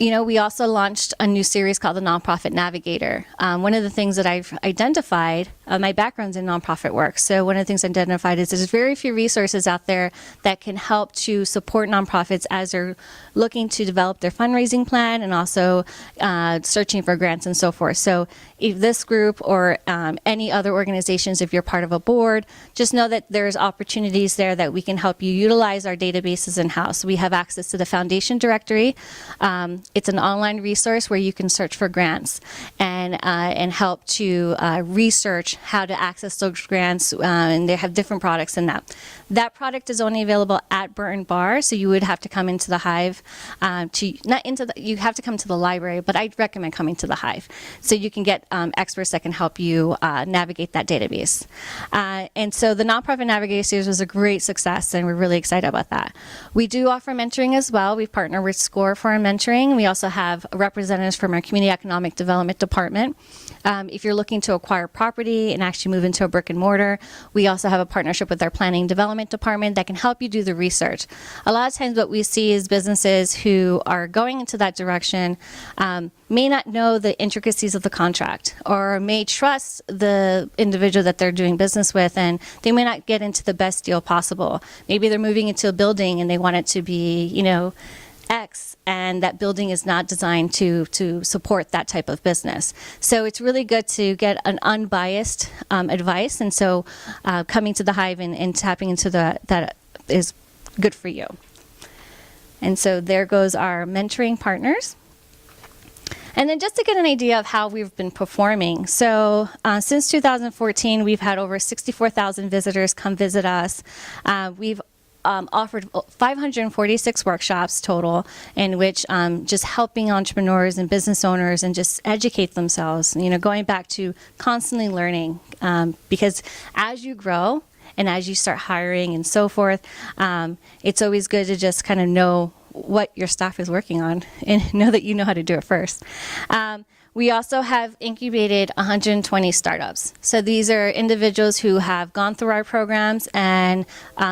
You know, we also launched a new series called the Nonprofit Navigator. One of the things that I've identified, my background's in nonprofit work, so one of the things I identified is there's very few resources out there that can help to support nonprofits as they're looking to develop their fundraising plan and also searching for grants and so forth. So if this group or any other organizations, if you're part of a board, just know that there's opportunities there that we can help you utilize our databases in-house. We have access to the foundation directory. It's an online resource where you can search for grants and help to research how to access those grants, and they have different products in that. That product is only available at Burton Bar, so you would have to come into the Hive. You have to come to the library, but I'd recommend coming to the Hive, so you can get experts that can help you navigate that database. And so the Nonprofit Navigator series was a great success, and we're really excited about that. We do offer mentoring as well. We've partnered with SCORE for our mentoring. We also have representatives from our Community Economic Development Department. If you're looking to acquire property and actually move into a brick and mortar, we also have a partnership with our Planning Development Department that can help you do the research. A lot of times what we see is businesses who are going into that direction may not know the intricacies of the contract, or may trust the individual that they're doing business with, and they may not get into the best deal possible. Maybe they're moving into a building and they want it to be, you know, X, and that building is not designed to support that type of business. So it's really good to get an unbiased advice, and so coming to the Hive and tapping into that is good for you. And so there goes our mentoring partners. And then just to get an idea of how we've been performing. So since 2014, we've had over 64,000 visitors come visit us. We've offered 546 workshops total, in which just helping entrepreneurs and business owners and just educate themselves, you know, going back to constantly learning, because as you grow and as you start hiring and so forth, it's always good to just kind of know what your staff is working on and know that you know how to do it first. We also have incubated 120 startups. So these are individuals who have gone through our programs and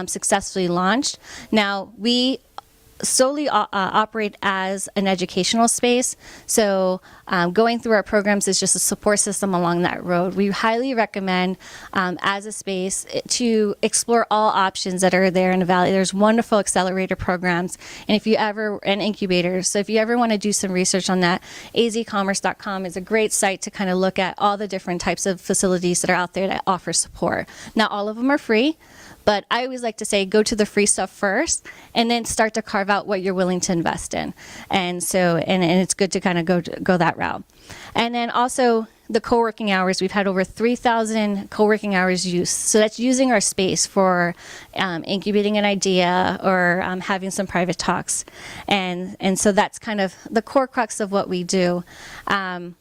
successfully launched. Now, we solely operate as an educational space. So going through our programs is just a support system along that road. We highly recommend as a space to explore all options that are there in the Valley. There's wonderful accelerator programs, and and incubators. So if you ever want to do some research on that, azcommerce.com is a great site to kind of look at all the different types of facilities that are out there that offer support. Not all of them are free, but I always like to say, go to the free stuff first, and then start to carve out what you're willing to invest in. And so, and it's good to kind of go that route. And then also, the co-working hours, we've had over 3,000 co-working hours used. So that's using our space for incubating an idea or having some private talks. And so that's kind of the core crux of what we do. And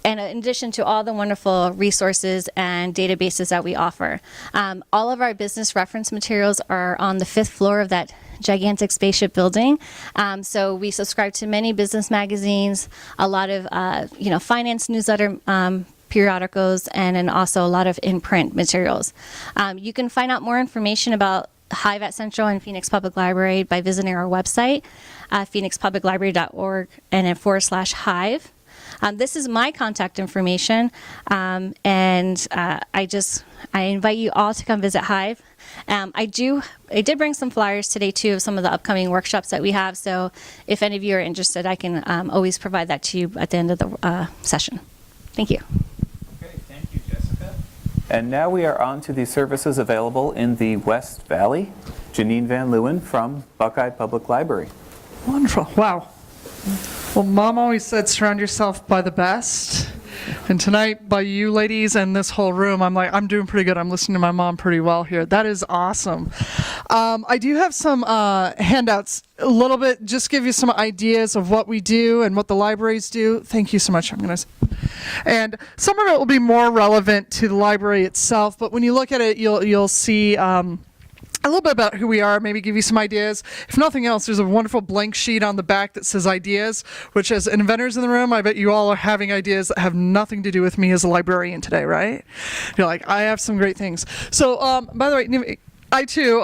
in addition to all the wonderful resources and databases that we offer, all of our business reference materials are on the 5th floor of that gigantic spaceship building. So we subscribe to many business magazines, a lot of finance newsletter periodicals, and then also a lot of in-print materials. You can find out more information about Hive at Central and Phoenix Public Library by visiting our website, phoenixpubliclibrary.org, and then /Hive. This is my contact information, and I invite you all to come visit Hive. I did bring some flyers today too of some of the upcoming workshops that we have. So if any of you are interested, I can always provide that to you at the end of the session. Thank you. Okay, thank you, Jessica. And now we are on to the services available in the West Valley. Janine Van Leeuwen from Buckeye Public Library. Wonderful. Wow. Well, Mom always said surround yourself by the best. And tonight, by you ladies and this whole room, I'm doing pretty good. I'm listening to my mom pretty well here. That is awesome. I do have some handouts, a little bit, just give you some ideas of what we do and what the libraries do. Thank you so much. And some of it will be more relevant to the library itself, but when you look at it, you'll see a little bit about who we are, maybe give you some ideas. If nothing else, there's a wonderful blank sheet on the back that says ideas, which as inventors in the room, I bet you all are having ideas that have nothing to do with me as a librarian today, right? You're like, I have some great things. So, by the way, I too,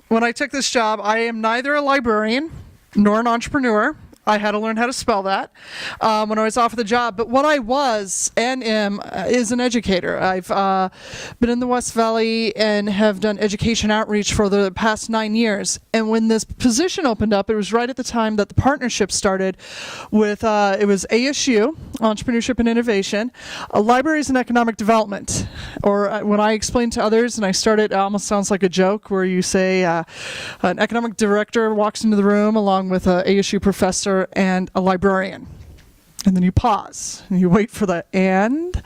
when I took this job, I am neither a librarian nor an entrepreneur. I had to learn how to spell that when I was offered the job. But what I was and am is an educator. I've been in the West Valley and have done education outreach for the past 9 years. And when this position opened up, it was right at the time that the partnership started with, it was ASU, Entrepreneurship and Innovation, Libraries and Economic Development. Or when I explain to others, and I started, it almost sounds like a joke, where you say an economic director walks into the room along with an ASU professor and a librarian. And then you pause and you wait for the and.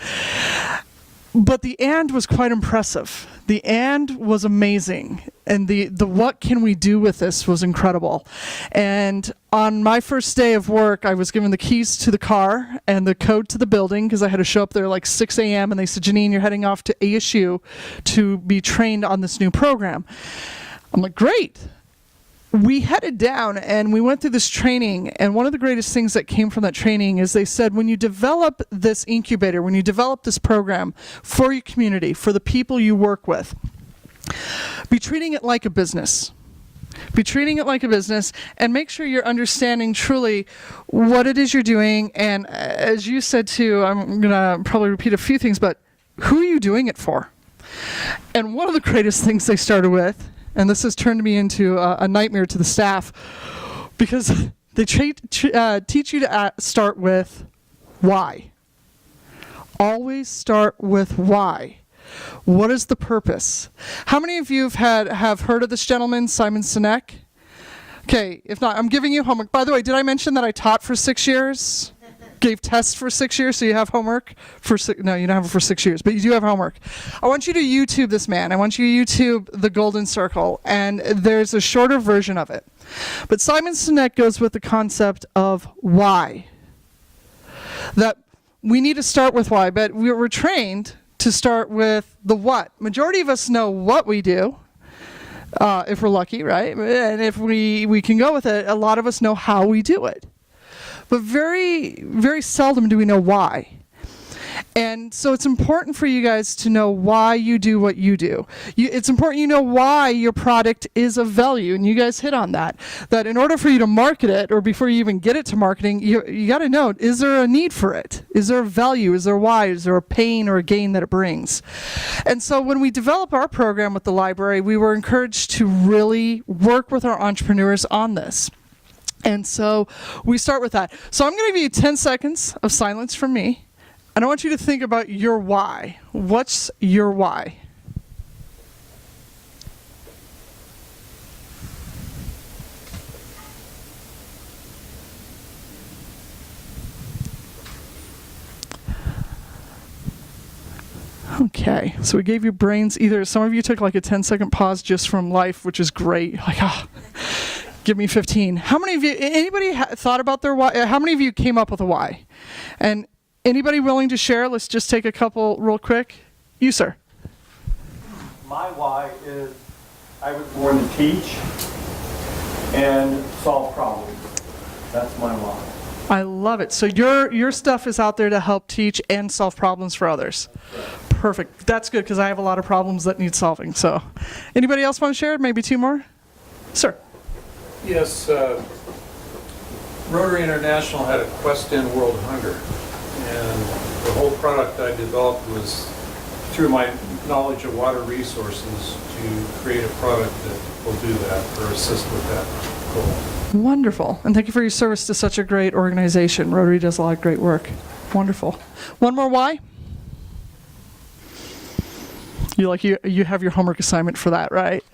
But the and was quite impressive. The and was amazing. And the what can we do with this was incredible. And on my first day of work, I was given the keys to the car and the code to the building because I had to show up there like 6 a.m. And they said, Janine, you're heading off to ASU to be trained on this new program. I'm like, great. We headed down and we went through this training, and one of the greatest things that came from that training is they said, when you develop this incubator, when you develop this program for your community, for the people you work with, be treating it like a business. Be treating it like a business and make sure you're understanding truly what it is you're doing. And as you said too, I'm going to probably repeat a few things, but who are you doing it for? And one of the greatest things they started with, and this has turned me into a nightmare to the staff, because they teach you to start with why. Always start with why. What is the purpose? How many of you have heard of this gentleman, Simon Sinek? Okay, if not, I'm giving you homework. By the way, did I mention that I taught for 6 years? Gave tests for 6 years, so you have homework for no, you don't have it for 6 years, but you do have homework. I want you to YouTube this man. I want you to YouTube the Golden Circle, and there's a shorter version of it. But Simon Sinek goes with the concept of why. That we need to start with why, but we're trained to start with the what. Majority of us know what we do, if we're lucky, right? And if we can go with it, a lot of us know how we do it. But very, very seldom do we know why. And so it's important for you guys to know why you do what you do. It's important you know why your product is of value, and you guys hit on that. That in order for you to market it, or before you even get it to marketing, you got to know, is there a need for it? Is there a value? Is there why? Is there a pain or a gain that it brings? And so when we develop our program with the library, we were encouraged to really work with our entrepreneurs on this. And so we start with that. So I'm going to give you 10 seconds of silence from me. And I want you to think about your why. What's your why? Okay, so we gave you brains. Either some of you took like a 10-second pause just from life, which is great. Like, give me 15. How many of you, anybody thought about their why? How many of you came up with a why? And anybody willing to share? Let's just take a couple real quick. You, sir. My why is I was born to teach and solve problems. That's my why. I love it. So your stuff is out there to help teach and solve problems for others. Perfect. That's good because I have a lot of problems that need solving. So anybody else want to share? Maybe two more? Sir. Yes, Rotary International had a quest to end world hunger, and the whole product I developed was through my knowledge of water resources to create a product that will do that or assist with that goal. Wonderful. And thank you for your service to such a great organization. Rotary does a lot of great work. Wonderful. One more why? You have your homework assignment for that, right?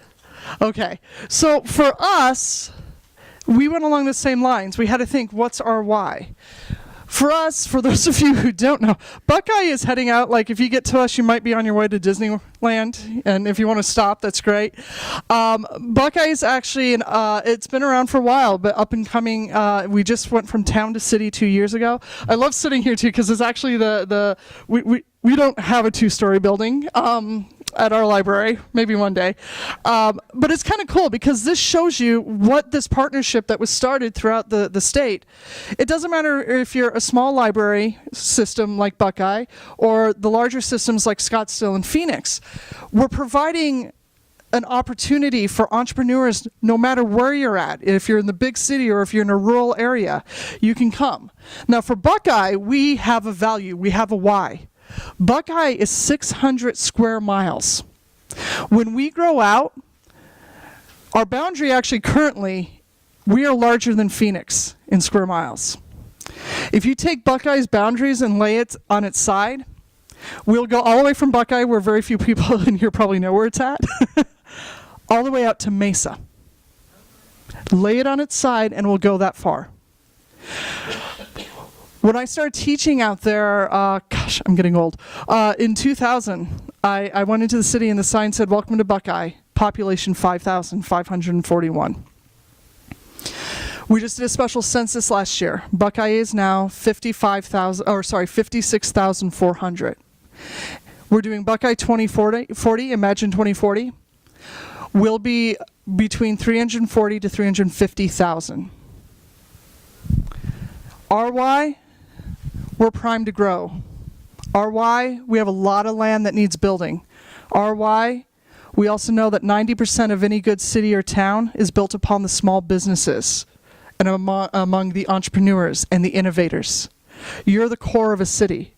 Okay. So for us, we went along the same lines. We had to think, what's our why? For us, for those of you who don't know, Buckeye is heading out. Like, if you get to us, you might be on your way to Disneyland. And if you want to stop, that's great. Buckeye is actually, it's been around for a while, but up and coming. We just went from town to city 2 years ago. I love sitting here, too, because it's actually we don't have a two-story building at our library, maybe one day. But it's kind of cool because this shows you what this partnership that was started throughout the state. It doesn't matter if you're a small library system like Buckeye or the larger systems like Scottsdale and Phoenix. We're providing an opportunity for entrepreneurs no matter where you're at. If you're in the big city or if you're in a rural area, you can come. Now for Buckeye, we have a value, we have a why. Buckeye is 600 square miles. When we grow out, our boundary actually currently, we are larger than Phoenix in square miles. If you take Buckeye's boundaries and lay it on its side, we'll go all the way from Buckeye, where very few people in here probably know where it's at, all the way out to Mesa. Lay it on its side and we'll go that far. When I started teaching out there, gosh, I'm getting old. In 2000, I went into the city and the sign said, "Welcome to Buckeye, population 5,541. We just did a special census last year. Buckeye is now 56,400. We're doing Buckeye 2040, Imagine 2040. We'll be between 340 to 350,000. Our why? We're primed to grow. Our why? We have a lot of land that needs building. Our why? We also know that 90% of any good city or town is built upon the small businesses and among the entrepreneurs and the innovators. You're the core of a city.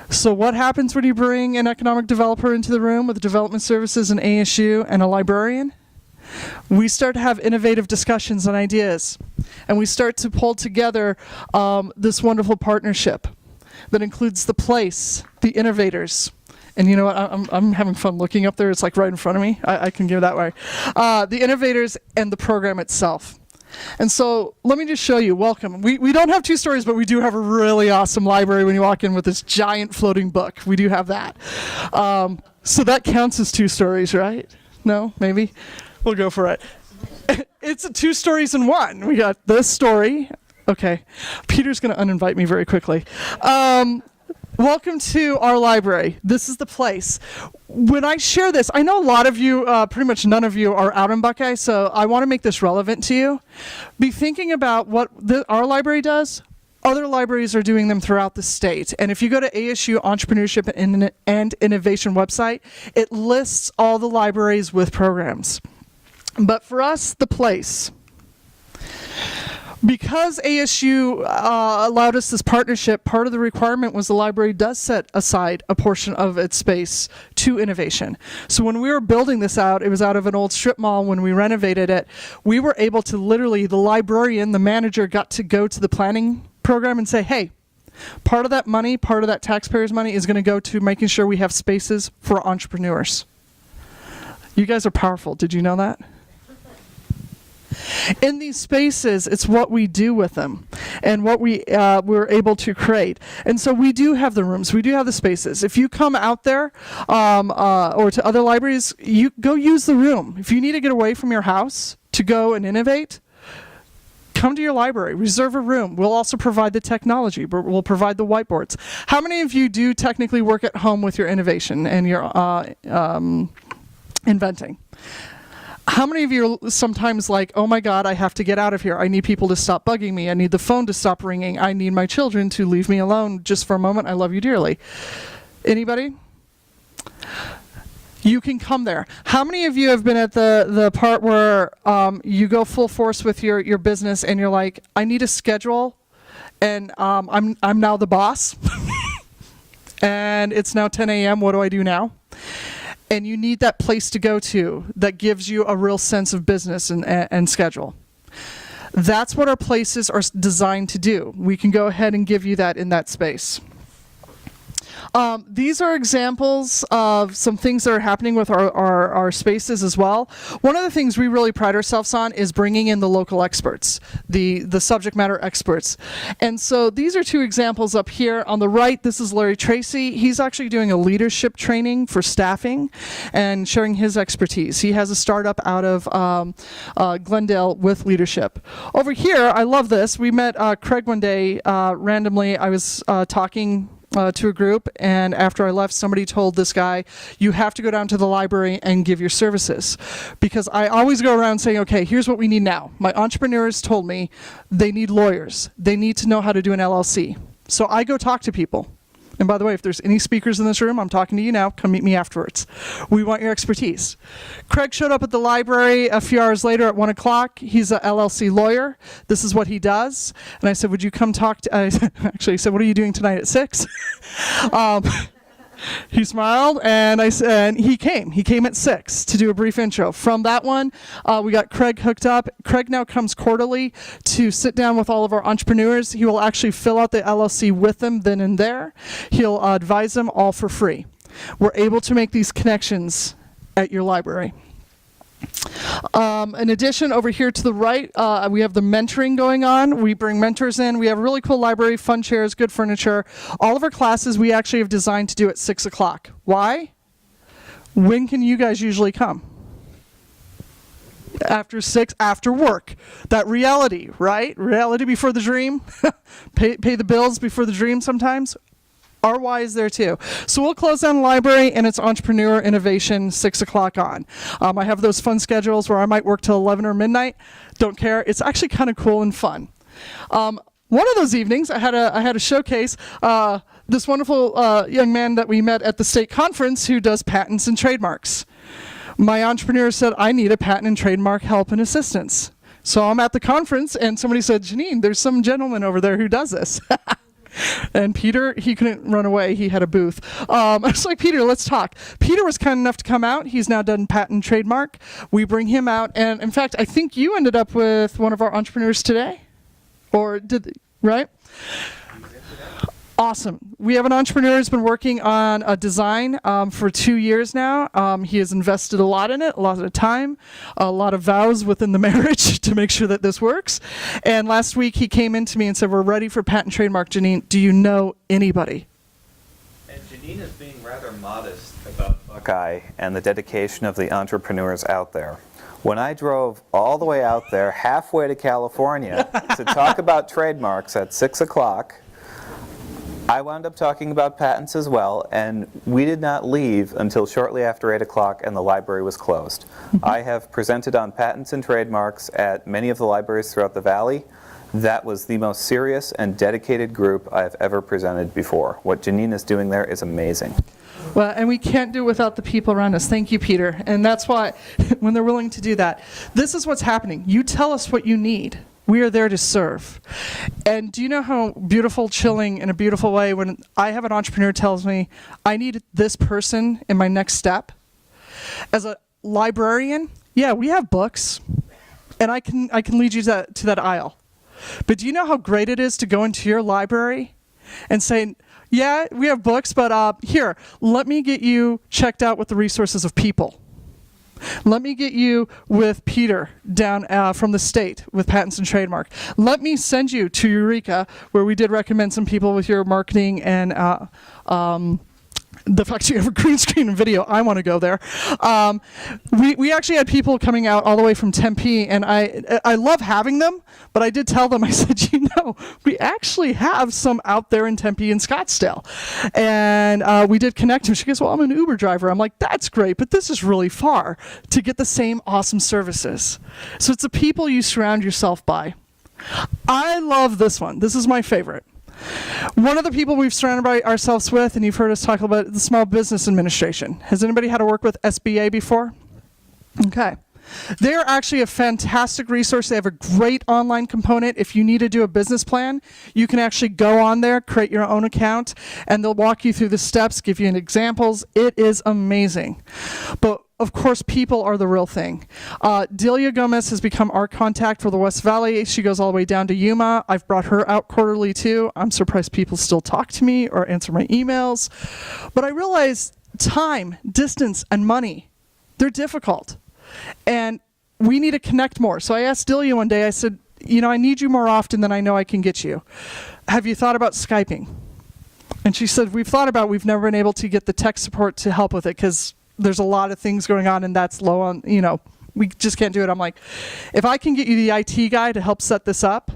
So what happens when you bring an economic developer into the room with development services and ASU and a librarian? We start to have innovative discussions and ideas, and we start to pull together this wonderful partnership that includes the place, the innovators, and you know what, I'm having fun looking up there. It's like right in front of me. I can give that way. The innovators and the program itself. And so let me just show you. Welcome. We don't have two stories, but we do have a really awesome library when you walk in with this giant floating book. We do have that. So that counts as two stories, right? No? Maybe? We'll go for it. It's 2 stories in one. We got this story. Okay. Peter's going to uninvite me very quickly. Welcome to our library. This is the place. When I share this, I know a lot of you, pretty much none of you are out in Buckeye, so I want to make this relevant to you. Be thinking about what our library does. Other libraries are doing them throughout the state. And if you go to ASU Entrepreneurship and Innovation website, it lists all the libraries with programs. But for us, the place. Because ASU allowed us this partnership, part of the requirement was the library does set aside a portion of its space to innovation. So when we were building this out, it was out of an old strip mall. When we renovated it, we were able to literally, the librarian, the manager, got to go to the planning program and say, hey, part of that money, part of that taxpayers' money is going to go to making sure we have spaces for entrepreneurs. You guys are powerful. Did you know that? In these spaces, it's what we do with them and what we're able to create. And so we do have the rooms, we do have the spaces. If you come out there or to other libraries, you go use the room. If you need to get away from your house to go and innovate, come to your library, reserve a room. We'll also provide the technology, but we'll provide the whiteboards. How many of you do technically work at home with your innovation and your inventing? How many of you are sometimes like, oh my God, I have to get out of here. I need people to stop bugging me. I need the phone to stop ringing. I need my children to leave me alone just for a moment. I love you dearly. Anybody? You can come there. How many of you have been at the part where you go full force with your business and you're like, I need a schedule and I'm now the boss and it's now 10 a.m. What do I do now? And you need that place to go to that gives you a real sense of business and schedule. That's what our places are designed to do. We can go ahead and give you that in that space. These are examples of some things that are happening with our spaces as well. One of the things we really pride ourselves on is bringing in the local experts, the subject matter experts. And so these are two examples up here. On the right, this is Larry Tracy. He's actually doing a leadership training for staffing and sharing his expertise. He has a startup out of Glendale with leadership. Over here, I love this. We met Craig one day randomly. I was talking to a group, and after I left, somebody told this guy, you have to go down to the library and give your services. Because I always go around saying, okay, here's what we need now. My entrepreneurs told me they need lawyers. They need to know how to do an LLC. So I go talk to people. And by the way, if there's any speakers in this room, I'm talking to you now. Come meet me afterwards. We want your expertise. Craig showed up at the library a few hours later at 1 o'clock. He's a LLC lawyer. This is what he does. And I said, would you come talk to, actually, he said, what are you doing tonight at 6? He smiled, and I said, he came at 6 to do a brief intro. From that one, we got Craig hooked up. Craig now comes quarterly to sit down with all of our entrepreneurs. He will actually fill out the LLC with them then and there. He'll advise them all for free. We're able to make these connections at your library. In addition, over here to the right, we have the mentoring going on. We bring mentors in. We have a really cool library, fun chairs, good furniture. All of our classes we actually have designed to do at 6 o'clock. Why? When can you guys usually come? After 6, after work. That reality, right? Reality before the dream. Pay the bills before the dream sometimes. Our why is there too. So we'll close down the library and it's entrepreneur innovation 6 o'clock on. I have those fun schedules where I might work till 11 or midnight. Don't care. It's actually kind of cool and fun. One of those evenings, I had a showcase. This wonderful young man that we met at the state conference who does patents and trademarks. My entrepreneur said, I need a patent and trademark help and assistance. So I'm at the conference and somebody said, Janine, there's some gentleman over there who does this. And Peter, he couldn't run away. He had a booth. I was like, Peter, let's talk. Peter was kind enough to come out. He's now done patent and trademark. We bring him out. And in fact, I think you ended up with one of our entrepreneurs today. Or did, right? Awesome. We have an entrepreneur who's been working on a design for 2 years now. He has invested a lot in it, a lot of time, a lot of vows within the marriage to make sure that this works. And last week he came in to me and said, we're ready for patent trademark. Janine, do you know anybody? And Janine is being rather modest about Buckeye and the dedication of the entrepreneurs out there. When I drove all the way out there, halfway to California, to talk about trademarks at 6 o'clock, I wound up talking about patents as well, and we did not leave until shortly after 8 o'clock and the library was closed. I have presented on patents and trademarks at many of the libraries throughout the valley. That was the most serious and dedicated group I've ever presented before. What Janine is doing there is amazing. Well, and we can't do it without the people around us. Thank you, Peter. And that's why, when they're willing to do that, this is what's happening. You tell us what you need. We are there to serve. And do you know how beautiful, chilling in a beautiful way when I have an entrepreneur tells me, I need this person in my next step? As a librarian, yeah, we have books, and I can lead you to that aisle. But do you know how great it is to go into your library and say, yeah, we have books, but here, let me get you checked out with the resources of people. Let me get you with Peter down from the state with patents and trademark. Let me send you to Eureka, where we did recommend some people with your marketing and the fact you have a green screen and video. I want to go there. We actually had people coming out all the way from Tempe, and I love having them, but I did tell them, I said, we actually have some out there in Tempe and Scottsdale. And we did connect them. She goes, well, I'm an Uber driver. I'm like, that's great, but this is really far to get the same awesome services. So it's the people you surround yourself by. I love this one. This is my favorite. One of the people we've surrounded ourselves with, and you've heard us talk about the Small Business Administration. Has anybody had to work with SBA before? Okay. They're actually a fantastic resource. They have a great online component. If you need to do a business plan, you can actually go on there, create your own account, and they'll walk you through the steps, give you examples. It is amazing. But of course, people are the real thing. Delia Gomez has become our contact for the West Valley. She goes all the way down to Yuma. I've brought her out quarterly too. I'm surprised people still talk to me or answer my emails. But I realize time, distance, and money, they're difficult. And we need to connect more. So I asked Delia one day, I said, I need you more often than I know I can get you. Have you thought about Skyping? And she said, we've never been able to get the tech support to help with it because there's a lot of things going on and that's low on, we just can't do it. I'm like, if I can get you the IT guy to help set this up,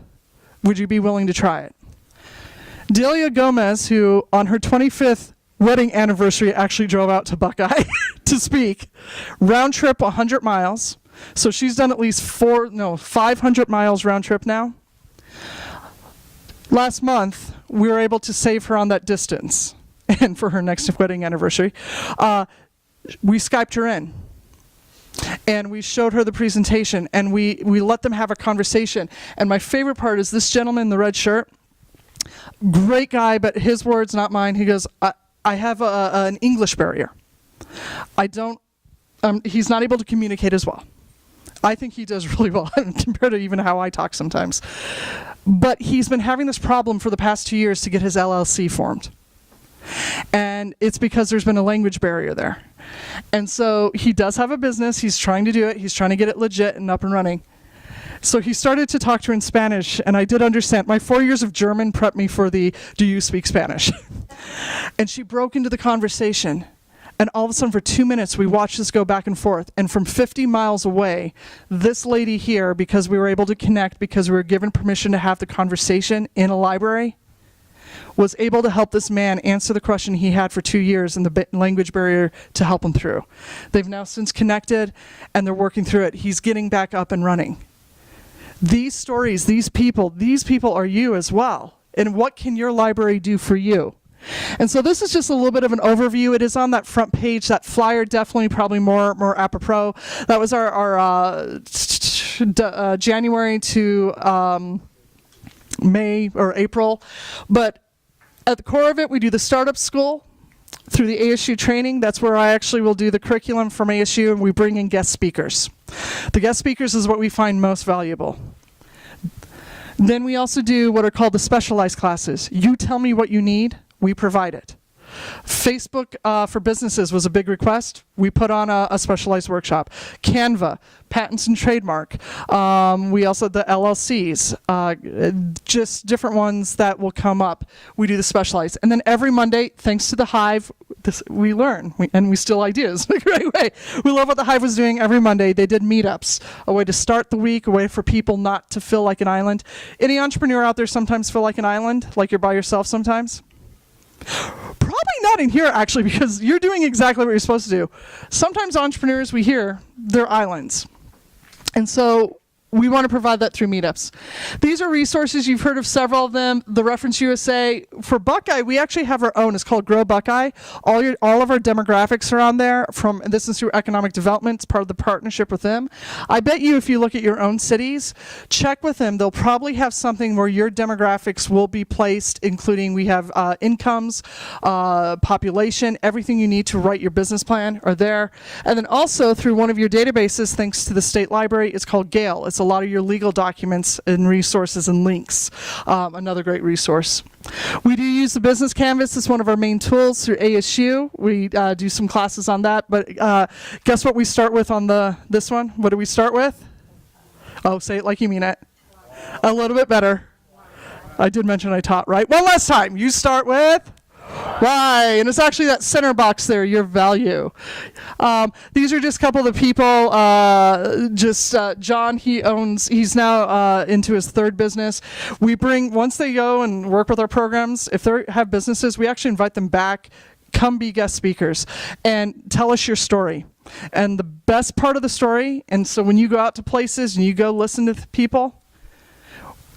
would you be willing to try it? Delia Gomez, who on her 25th wedding anniversary actually drove out to Buckeye to speak, round trip 100 miles. So she's done at least 500 miles round trip now. Last month, we were able to save her on that distance. And for her next wedding anniversary, we Skyped her in. And we showed her the presentation, and we let them have a conversation. And my favorite part is this gentleman in the red shirt, great guy, but his words, not mine. He goes, I have an English barrier. He's not able to communicate as well. I think he does really well compared to even how I talk sometimes. But he's been having this problem for the past 2 years to get his LLC formed. And it's because there's been a language barrier there. And so he does have a business. He's trying to do it. He's trying to get it legit and up and running. So he started to talk to her in Spanish, and I did understand. My 4 years of German prepped me for the, do you speak Spanish? And she broke into the conversation. And all of a sudden, for 2 minutes, we watched this go back and forth. And from 50 miles away, this lady here, because we were able to connect, because we were given permission to have the conversation in a library, was able to help this man answer the question he had for 2 years and the language barrier to help him through. They've now since connected, and they're working through it. He's getting back up and running. These stories, these people are you as well. And what can your library do for you? And so this is just a little bit of an overview. It is on that front page. That flyer definitely probably more apropos. That was our January to May or April. But at the core of it, we do the startup school through the ASU training. That's where I actually will do the curriculum from ASU, and we bring in guest speakers. The guest speakers is what we find most valuable. Then we also do what are called the specialized classes. You tell me what you need, we provide it. Facebook for Businesses was a big request. We put on a specialized workshop. Canva, patents and trademark. We also, the LLCs, just different ones that will come up. We do the specialized. And then every Monday, thanks to the Hive, we learn, and we steal ideas in a great way. We love what the Hive was doing every Monday. They did meetups, a way to start the week, a way for people not to feel like an island. Any entrepreneur out there sometimes feel like an island, like you're by yourself sometimes? Probably not in here, actually, because you're doing exactly what you're supposed to do. Sometimes entrepreneurs, we hear, they're islands. And so we want to provide that through meetups. These are resources. You've heard of several of them. The Reference USA. For Buckeye, we actually have our own. It's called Grow Buckeye. All of our demographics are on there. This is through economic development. It's part of the partnership with them. I bet you if you look at your own cities, check with them. They'll probably have something where your demographics will be placed, including we have incomes, population, everything you need to write your business plan are there. And then also through one of your databases, thanks to the state library, it's called Gale. It's documents, a lot of your legal documents and resources and links. Another great resource. We do use the Business Canvas as one of our main tools through ASU. We do some classes on that, but guess what we start with on this one? What do we start with? Oh, say it like you mean it. A little bit better. I did mention I taught, right? One last time. You start with why, and it's actually that center box there, your value. These are just a couple of the people. John, he's now into his third business. We bring, once they go and work with our programs, if they have businesses, we actually invite them back, come be guest speakers, and tell us your story. And the best part of the story, and so when you go out to places and you go listen to people,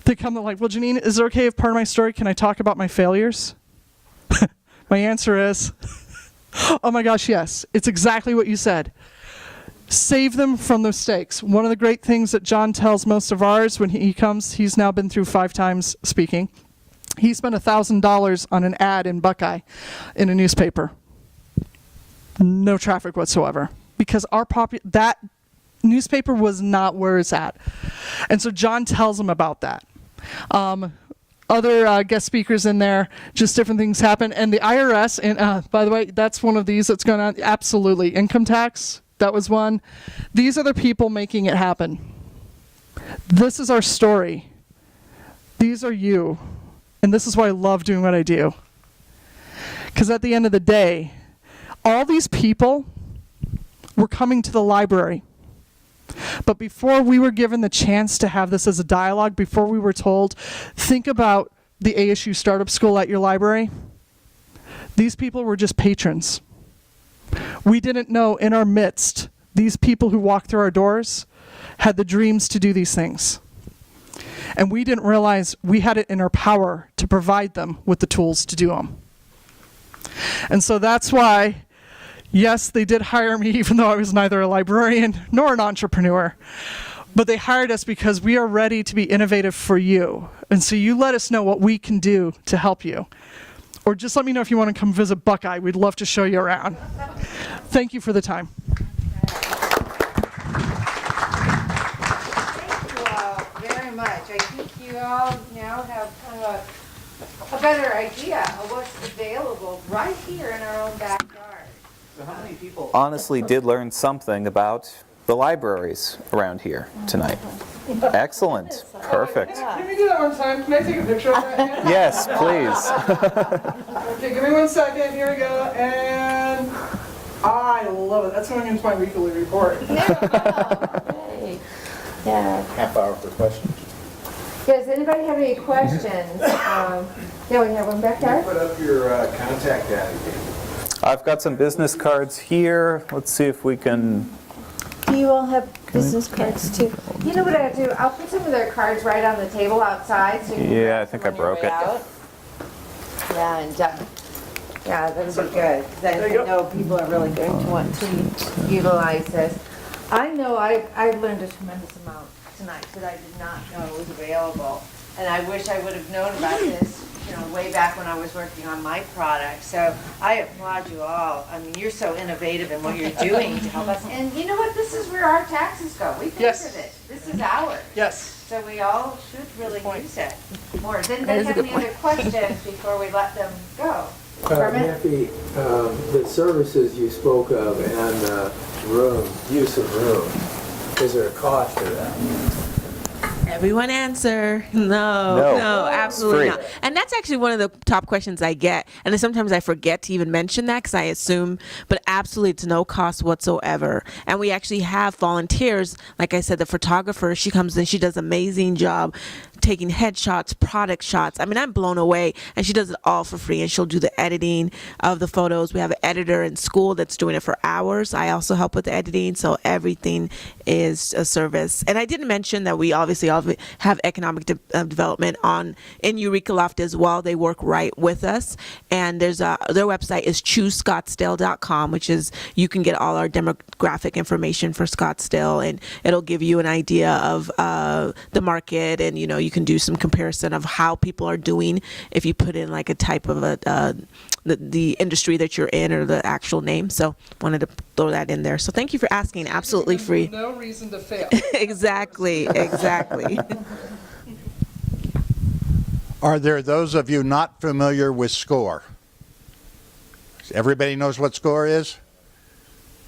they come, they're like, well, Janine, is it okay if part of my story, can I talk about my failures? My answer is, oh my gosh, yes. It's exactly what you said. Save them from the mistakes. One of the great things that John tells most of ours when he comes, he's now been through 5 times speaking. He spent $1,000 on an ad in Buckeye in a newspaper. No traffic whatsoever. Because that newspaper was not where it's at. And so John tells him about that. Other guest speakers in there, just different things happen. And the IRS, and by the way, that's one of these that's going on. Absolutely. Income tax, that was one. These are the people making it happen. This is our story. These are you. And this is why I love doing what I do. Because at the end of the day, all these people were coming to the library. But before we were given the chance to have this as a dialogue, before we were told, think about the ASU Startup School at your library. These people were just patrons. We didn't know in our midst, these people who walked through our doors had the dreams to do these things. And we didn't realize we had it in our power to provide them with the tools to do them. And so that's why, yes, they did hire me, even though I was neither a librarian nor an entrepreneur. But they hired us because we are ready to be innovative for you. And so you let us know what we can do to help you. Or just let me know if you want to come visit Buckeye. We'd love to show you around. Thank you for the time. Thank you all very much. I think you all now have kind of a better idea of what's available right here in our own backyard. So how many people honestly did learn something about the libraries around here tonight? Excellent. Perfect. Can we do that one time? Can I take a picture of that? Yes, please. Okay, give me 1 second. Here we go. And I love it. That's going into my weekly report. Hey. Yeah. Half hour for questions. Does anybody have any questions? Yeah, we have one back there. Put up your contact data again. I've got some business cards here. Let's see if we can. Do you all have business cards too? You know what I'll do? I'll put some of their cards right on the table outside. So you can Yeah, grab I think them I on your broke way it. out. Yeah, and yeah, that'll be good. 'Cause I know people are really going to want to utilize this. I know I learned a tremendous amount tonight that I did not know was available. And I wish I would have known about this, way back when I was working on my product. So I applaud you all. I mean, you're so innovative in what you're doing to help us. And you know what? This is where our taxes go. We pay Yes. for this. This is ours. Yes. So we all should really use it more. Does anybody have any other questions before we let them go? Kermit? Matthew, the services you spoke of and use of room, is there a cost to that? Everyone answer. No. No, absolutely It's not. free. And that's actually one of the top questions I get. And then sometimes I forget to even mention that because I assume, but absolutely it's no cost whatsoever. And we actually have volunteers. Like I said, the photographer, she comes in, she does an amazing job taking headshots, product shots. I mean, I'm blown away. And she does it all for free. And she'll do the editing of the photos. We have an editor in school that's doing it for hours. I also help with the editing. So everything is a service. And I didn't mention that we obviously have economic development in Eureka Loft as well. They work right with us. And their website is choosescottsdale.com, which is, you can get all our demographic information for Scottsdale. And it'll give you an idea of the market. And, you you can do some comparison of how people are doing if you put in like a type of the industry that you're in or the actual name. So wanted to throw that in there. So thank you for asking. Absolutely free. No reason to fail. Exactly. Are there those of you not familiar with SCORE? Everybody knows what SCORE is?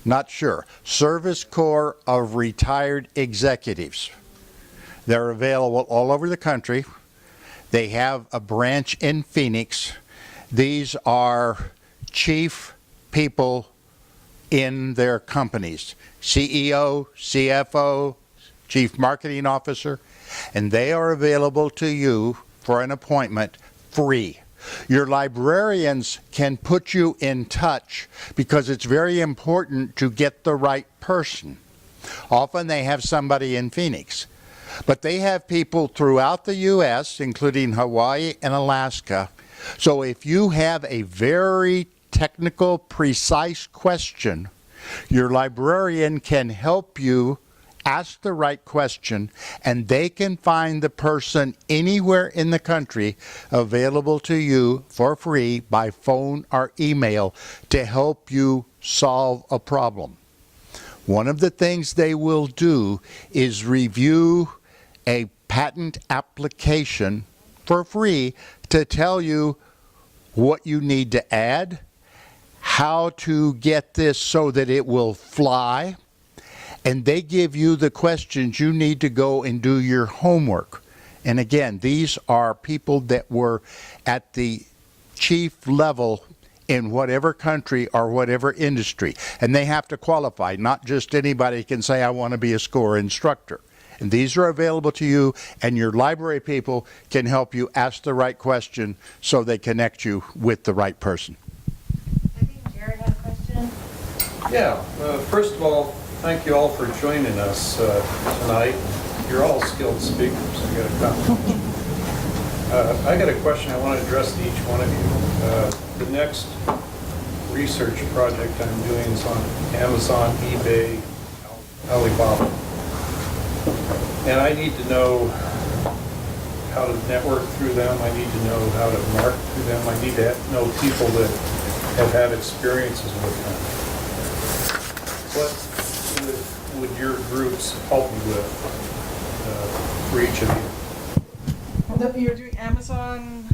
Not sure. Service Corps of Retired Executives. They're available all over the country. They have a branch in Phoenix. These are chief people in their companies, CEO, CFO, Chief Marketing Officer, and they are available to you for an appointment free. Your librarians can put you in touch because it's very important to get the right person. Often they have somebody in Phoenix, but they have people throughout the U.S., including Hawaii and Alaska. So if you have a very technical, precise question, your librarian can help you ask the right question, and they can find the person anywhere in the country available to you for free by phone or email to help you solve a problem. One of the things they will do is review a patent application for free to tell you what you need to add, how to get this so that it will fly, and they give you the questions you need to go and do your homework. And again, these are people that were at the chief level in whatever country or whatever industry. And they have to qualify. Not just anybody can say, I want to be a SCORE instructor. And these are available to you, and your library people can help you ask the right question so they connect you with the right person. I think Jared had a question. Yeah, first of all, thank you all for joining us tonight. You're all skilled speakers. I got a question I want to address to each one of you. The next research project I'm doing is on Amazon, eBay, Alibaba. And I need to know how to network through them. I need to know how to market through them. I need to know people that have had experiences with them. What would your groups help me with for each of you? You're doing Amazon,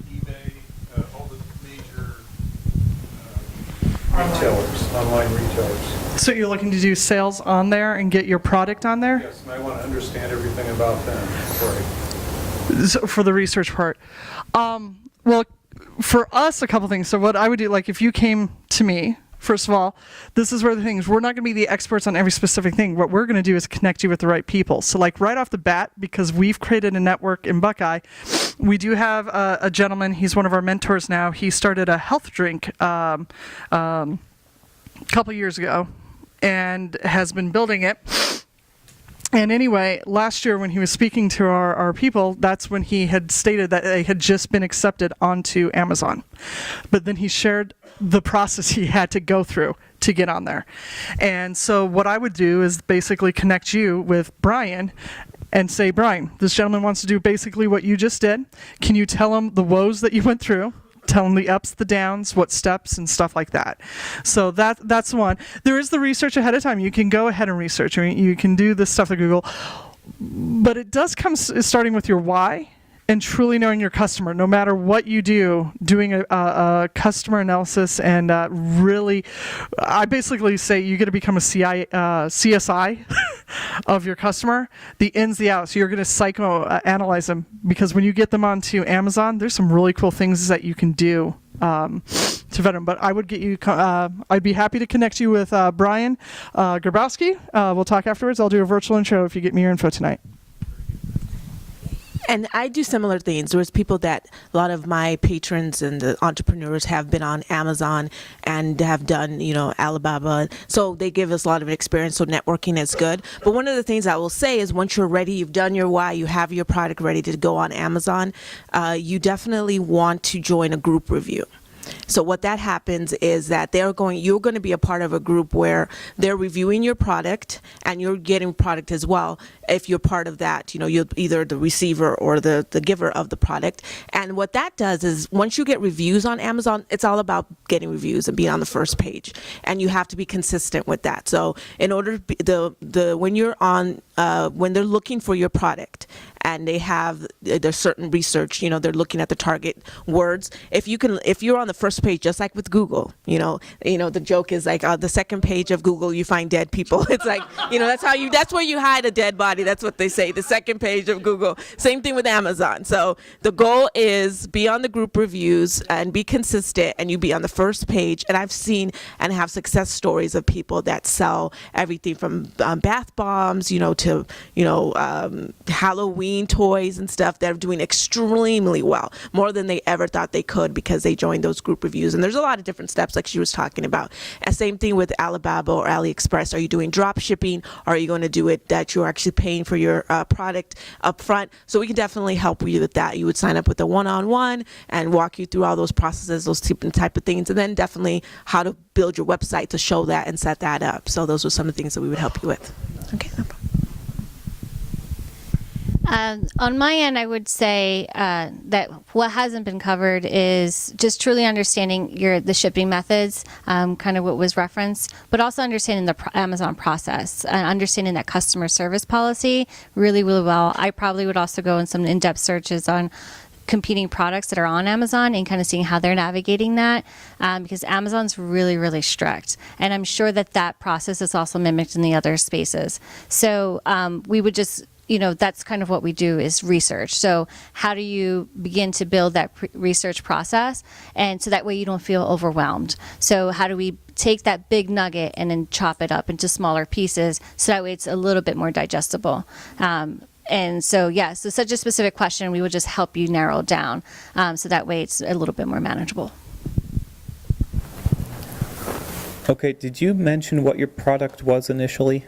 eBay, all the major retailers, online retailers. so you're looking to do sales on there and get your product on there? Yes, and I want to understand everything about them For the research part. Well, for us, a couple things. So what I would do, like if you came to me, first of all, this is where the things, we're not going to be the experts on every specific thing. What we're going to do is connect you with the right people. So like right off the bat, because we've created a network in Buckeye, we do have a gentleman, he's one of our mentors now. He started a health drink a couple years ago and has been building it. And anyway, last year when he was speaking to our people, that's when he had stated that they had just been accepted onto Amazon. But then he shared the process he had to go through to get on there. And so what I would do is basically connect you with Brian and say, Brian, this gentleman wants to do basically what you just did. Can you tell him the woes that you went through? Tell them the ups, the downs, what steps and stuff like that. So that's one. There is the research ahead of time. You can go ahead and research. I mean, you can do this stuff at Google, but it does come starting with your why and truly knowing your customer. No matter what you do, doing a customer analysis and really, I basically say you got to become a CSI of your customer, the ins, the outs. You're going to psychoanalyze them because when you get them onto Amazon, there's some really cool things that you can do to vet them. But I would get you, I'd be happy to connect you with Brian Grabowski. We'll talk afterwards. I'll do a virtual intro if you get me your info tonight. And I do similar things. There's people that a lot of my patrons and the entrepreneurs have been on Amazon and have done, Alibaba. So they give us a lot of experience. So networking is good. But one of the things I will say is once you're ready, you've done your why, you have your product ready to go on Amazon, you definitely want to join a group review. So what that happens is that you're going to be a part of a group where they're reviewing your product and you're getting product as well. If you're part of that, you're either the receiver or the giver of the product. And what that does is once you get reviews on Amazon, it's all about getting reviews and being on the first page. And you have to be consistent with that. So in order to be, when you're on, when they're looking for your product and they have there's certain research, they're looking at the target words. If you're on the first page, just like with Google, the joke is like the second page of Google, you find dead people. It's like, that's where you hide a dead body. That's what they say, the second page of Google. Same thing with Amazon. So the goal is be on the group reviews and be consistent, and you be on the first page. And I've seen and have success stories of people that sell everything from bath bombs, to Halloween toys and stuff that are doing extremely well, more than they ever thought they could because they joined those group reviews. And there's a lot of different steps like she was talking about. And same thing with Alibaba or AliExpress. Are you doing drop shipping? Or are you going to do it that you're actually paying for your product up front? So we can definitely help you with that. You would sign up with a one-on-one and walk you through all those processes, those type of things, and then definitely how to build your website to show that and set that up. So those are some of the things that we would help you with. Okay, no problem. On my end, I would say that what hasn't been covered is just truly understanding the shipping methods, kind of what was referenced, but also understanding the Amazon process, understanding that customer service policy really, really well. I probably would also go in some in-depth searches on competing products that are on Amazon and kind of seeing how they're navigating that, because Amazon's really, really strict. And I'm sure that process is also mimicked in the other spaces. So we would just, that's kind of what we do is research. So how do you begin to build that research process? And so that way you don't feel overwhelmed. So how do we take that big nugget and then chop it up into smaller pieces so that way it's a little bit more digestible? And so, so such a specific question, we would just help you narrow it down so that way it's a little bit more manageable. Okay, did you mention what your product was initially?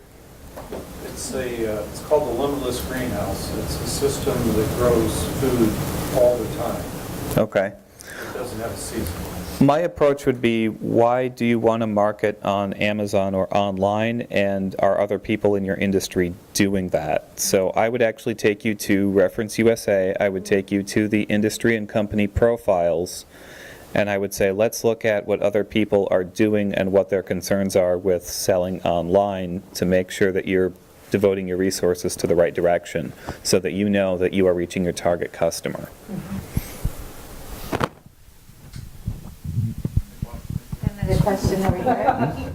It's called the Limitless Greenhouse. It's a system that grows food all the time. Okay. It doesn't have a season. My approach would be, why do you want to market on Amazon or online, and are other people in your industry doing that? So I would actually take you to Reference USA. I would take you to the industry and company profiles, and I would say, let's look at what other people are doing and what their concerns are with selling online to make sure that you're devoting your resources to the right direction so that you know that you are reaching your target customer. Another question over here.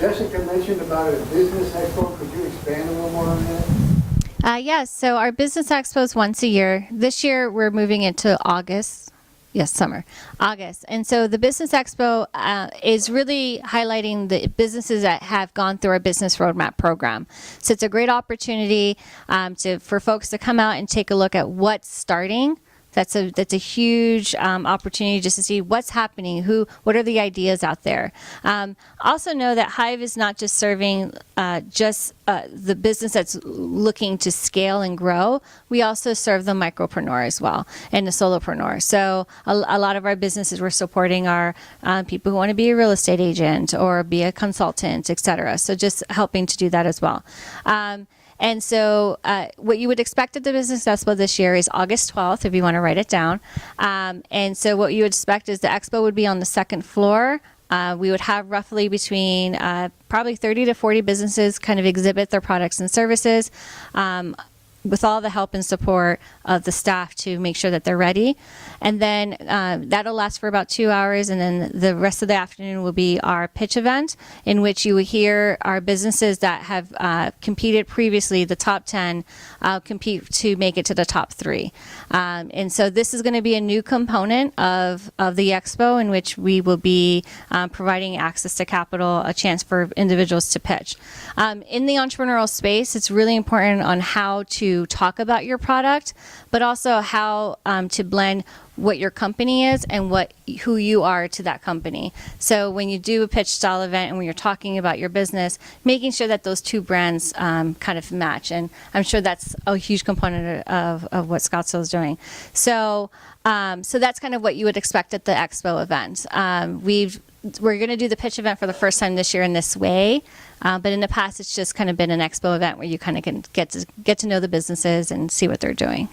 Jessica mentioned about a business expo. Could you expand a little more on that? Yes, so our business expo is once a year. This year we're moving into August. Yes, summer, August. And so the Business Expo is really highlighting the businesses that have gone through our Business Roadmap program. So it's a great opportunity for folks to come out and take a look at what's starting. That's a huge opportunity just to see what's happening, what are the ideas out there. Also know that Hive is not just serving just the business that's looking to scale and grow. We also serve the micropreneur as well and the solopreneur. So a lot of our businesses we're supporting are people who want to be a real estate agent or be a consultant, et cetera. So just helping to do that as well. And so what you would expect at the Business Expo this year is August 12th, if you want to write it down. And so what you would expect is the expo would be on the second floor. We would have roughly between probably 30 to 40 businesses kind of exhibit their products and services with all the help and support of the staff to make sure that they're ready. And then that'll last for about 2 hours, and then the rest of the afternoon will be our pitch event, in which you will hear our businesses that have competed previously, the top 10, compete to make it to the top 3. And so this is going to be a new component of the expo, in which we will be providing access to capital, a chance for individuals to pitch. In the entrepreneurial space, it's really important on how to talk about your product, but also how to blend what your company is and who you are to that company. So when you do a pitch style event and when you're talking about your business, making sure that those two brands kind of match. And I'm sure that's a huge component of what Scottsdale is doing. So so that's kind of what you would expect at the expo event. We're going to do the pitch event for the first time this year in this way, but in the past it's just kind of been an expo event where you kind of can get to know the businesses and see what they're doing.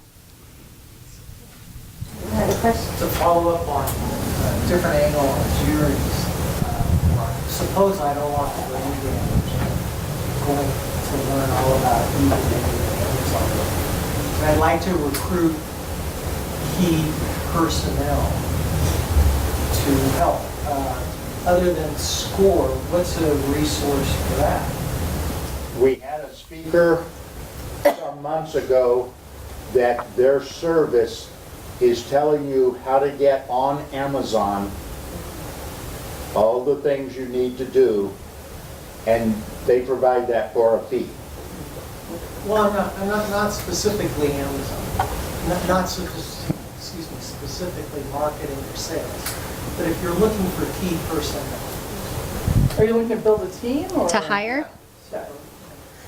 To follow up on a different angle on Jerry's, suppose I don't want to go into going to learn all about eBay and Amazon. But I'd like to recruit key personnel to help. Other than SCORE, what's a resource for that? We had a speaker some months ago that their service is telling you how to get on Amazon, all the things you need to do, and they provide that for a fee. Well, I'm not specifically Amazon, not specifically marketing or sales, but if you're looking for key personnel. Are you looking to build a team or? To hire? Yeah.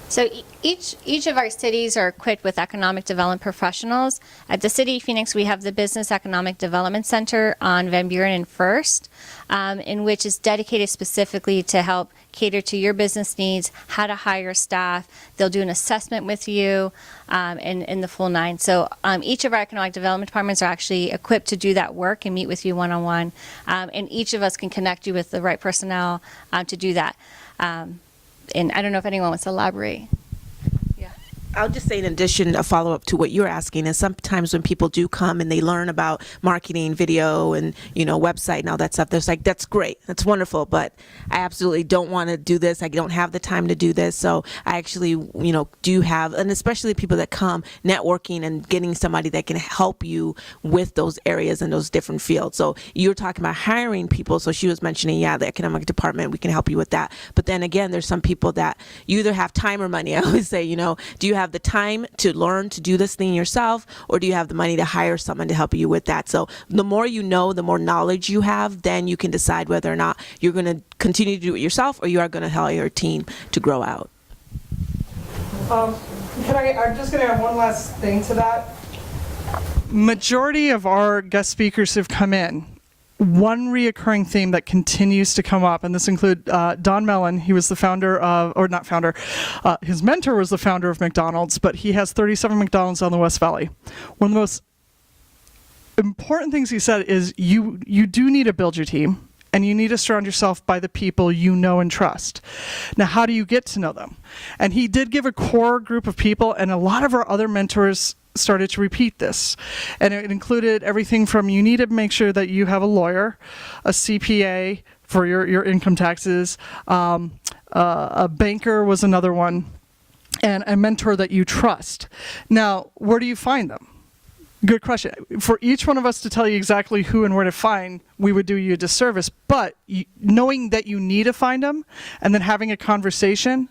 So each of our cities are equipped with economic development professionals. At the City of Phoenix, we have the Business Economic Development Center on Van Buren and First, in which is dedicated specifically to help cater to your business needs, how to hire staff. They'll do an assessment with you in the full nine. So each of our economic development departments are actually equipped to do that work and meet with you one-on-one. And each of us can connect you with the right personnel to do that. And I don't know if anyone wants to elaborate. I'll just say in addition, a follow-up to what you're asking is sometimes when people do come and they learn about marketing, video, and, website and all that stuff, there's like, that's great, that's wonderful, but I absolutely don't want to do this. I don't have the time to do this. So I actually, do have, and especially people that come networking and getting somebody that can help you with those areas and those different fields. So you're talking about hiring people. So she was mentioning, the economic department, we can help you with that. But then again, there's some people that you either have time or money. I always say, do you have the time to learn to do this thing yourself, or do you have the money to hire someone to help you with that? So the more you know, the more knowledge you have, then you can decide whether or not you're going to continue to do it yourself or you are going to hire a team to grow out. I'm just going to add one last thing to that. Majority of our guest speakers have come in. One reoccurring theme that continues to come up, and this include Don Mellon. He was the founder of, or not founder, his mentor was the founder of McDonald's, but he has 37 McDonald's on the West Valley. One of the most important things he said is you do need to build your team, and you need to surround yourself by the people you know and trust. Now, how do you get to know them? And he did give a core group of people, and a lot of our other mentors started to repeat this. And it included everything from you need to make sure that you have a lawyer, a CPA for your income taxes, a banker was another one, and a mentor that you trust. Now, where do you find them? Good question. For each one of us to tell you exactly who and where to find, we would do you a disservice. But knowing that you need to find them and then having a conversation.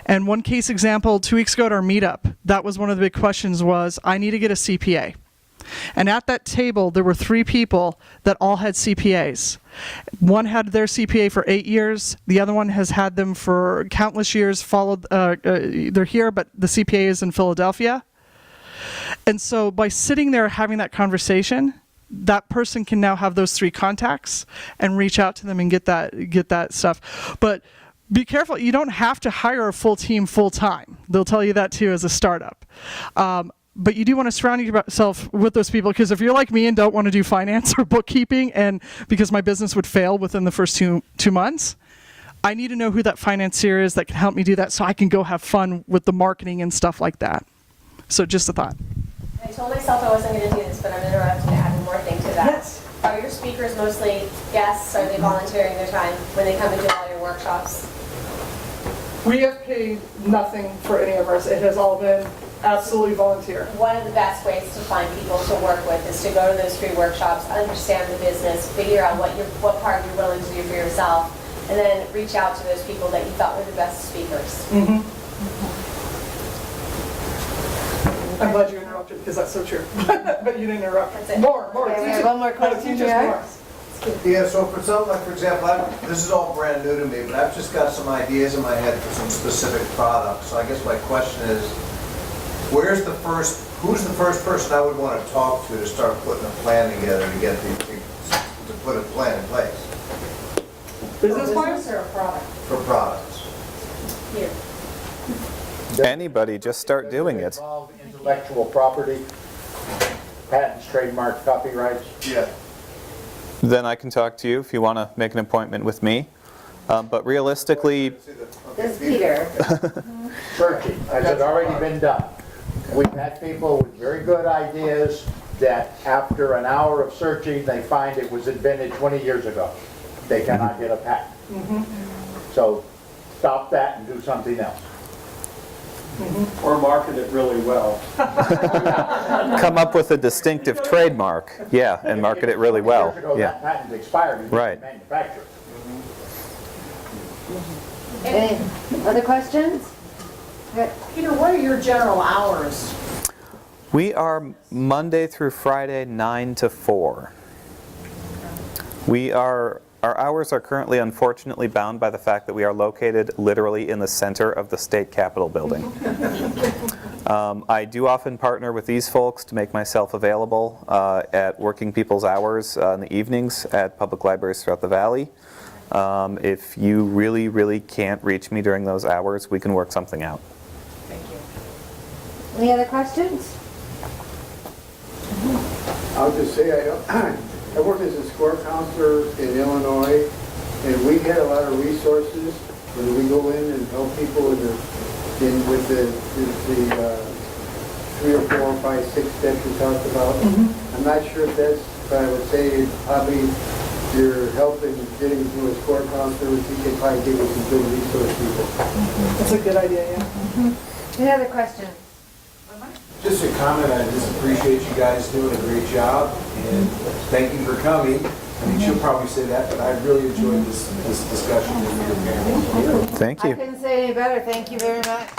And one case example, 2 weeks ago at our meetup, that was one of the big questions was, I need to get a CPA. And at that table, there were 3 people that all had CPAs. One had their CPA for 8 years. The other one has had them for countless years, they're here, but the CPA is in Philadelphia. And so by sitting there having that conversation, that person can now have those 3 contacts and reach out to them and get that stuff. But be careful, you don't have to hire a full team full time. They'll tell you that too as a startup. But you do want to surround yourself with those people, because if you're like me and don't want to do finance or bookkeeping, and because my business would fail within the first two months, I need to know who that financier is that can help me do that so I can go have fun with the marketing and stuff like that. So just a thought. I told myself I wasn't going to do this, but I'm interrupting to add one more thing to that. Yes. Are your speakers mostly guests? Are they volunteering their time when they come and do all your workshops? We have paid nothing for any of ours. It has all been absolutely volunteer. One of the best ways to find people to work with is to go to those free workshops, understand the business, figure out what part you're willing to do for yourself, and then reach out to those people that you thought were the best speakers. I'm glad you interrupted. interrupted because that's so true. But you didn't interrupt. That's it. More. Okay, we Teach have us- one more question Teach us here. more. Yeah, so for something like, for example, this is all brand new to me, but I've just got some ideas in my head for some specific products. So I guess my question is, who's the first person I would want to talk to start putting a plan together to get to put a plan in place Business plans? Or a product? for products? Here. Anybody, just start doing it. Involve intellectual property, patents, trademarks, copyrights. Yeah. Then I can talk to you if you want to make an appointment with me. But realistically, This is Peter. Searching, has it already been done? We've had people with very good ideas that after an hour of searching, they find it was invented 20 years ago. They cannot get a patent. So stop that and do something else. Or market it really well. come up with a distinctive trademark, yeah, and market it really well, 20 years ago, yeah. that patent expired, you Right. can't manufacture it. Any other questions? Okay. Peter, what are your general hours? We are Monday through Friday, 9 to 4. Our hours are currently unfortunately bound by the fact that we are located literally in the center of the state capitol building. I do often partner with these folks to make myself available at working people's hours in the evenings at public libraries throughout the valley. If you really, really can't reach me during those hours, we can work something out. Any other questions? I'll just say, I worked as a score counselor in Illinois, and we had a lot of resources when we go in and help people with the 3 or 4 or 5, 6 steps you talked about. I'm not sure if that's, but I would say it's probably your help in getting to a score counselor, he could probably give you some good resource people. That's a good idea, yeah. Any other questions? Just a comment, I just appreciate you guys doing a great job, and thank you for coming. I mean, she'll probably say that, but I really enjoyed this discussion with your family. Thank I you. couldn't say any better. Thank you very much.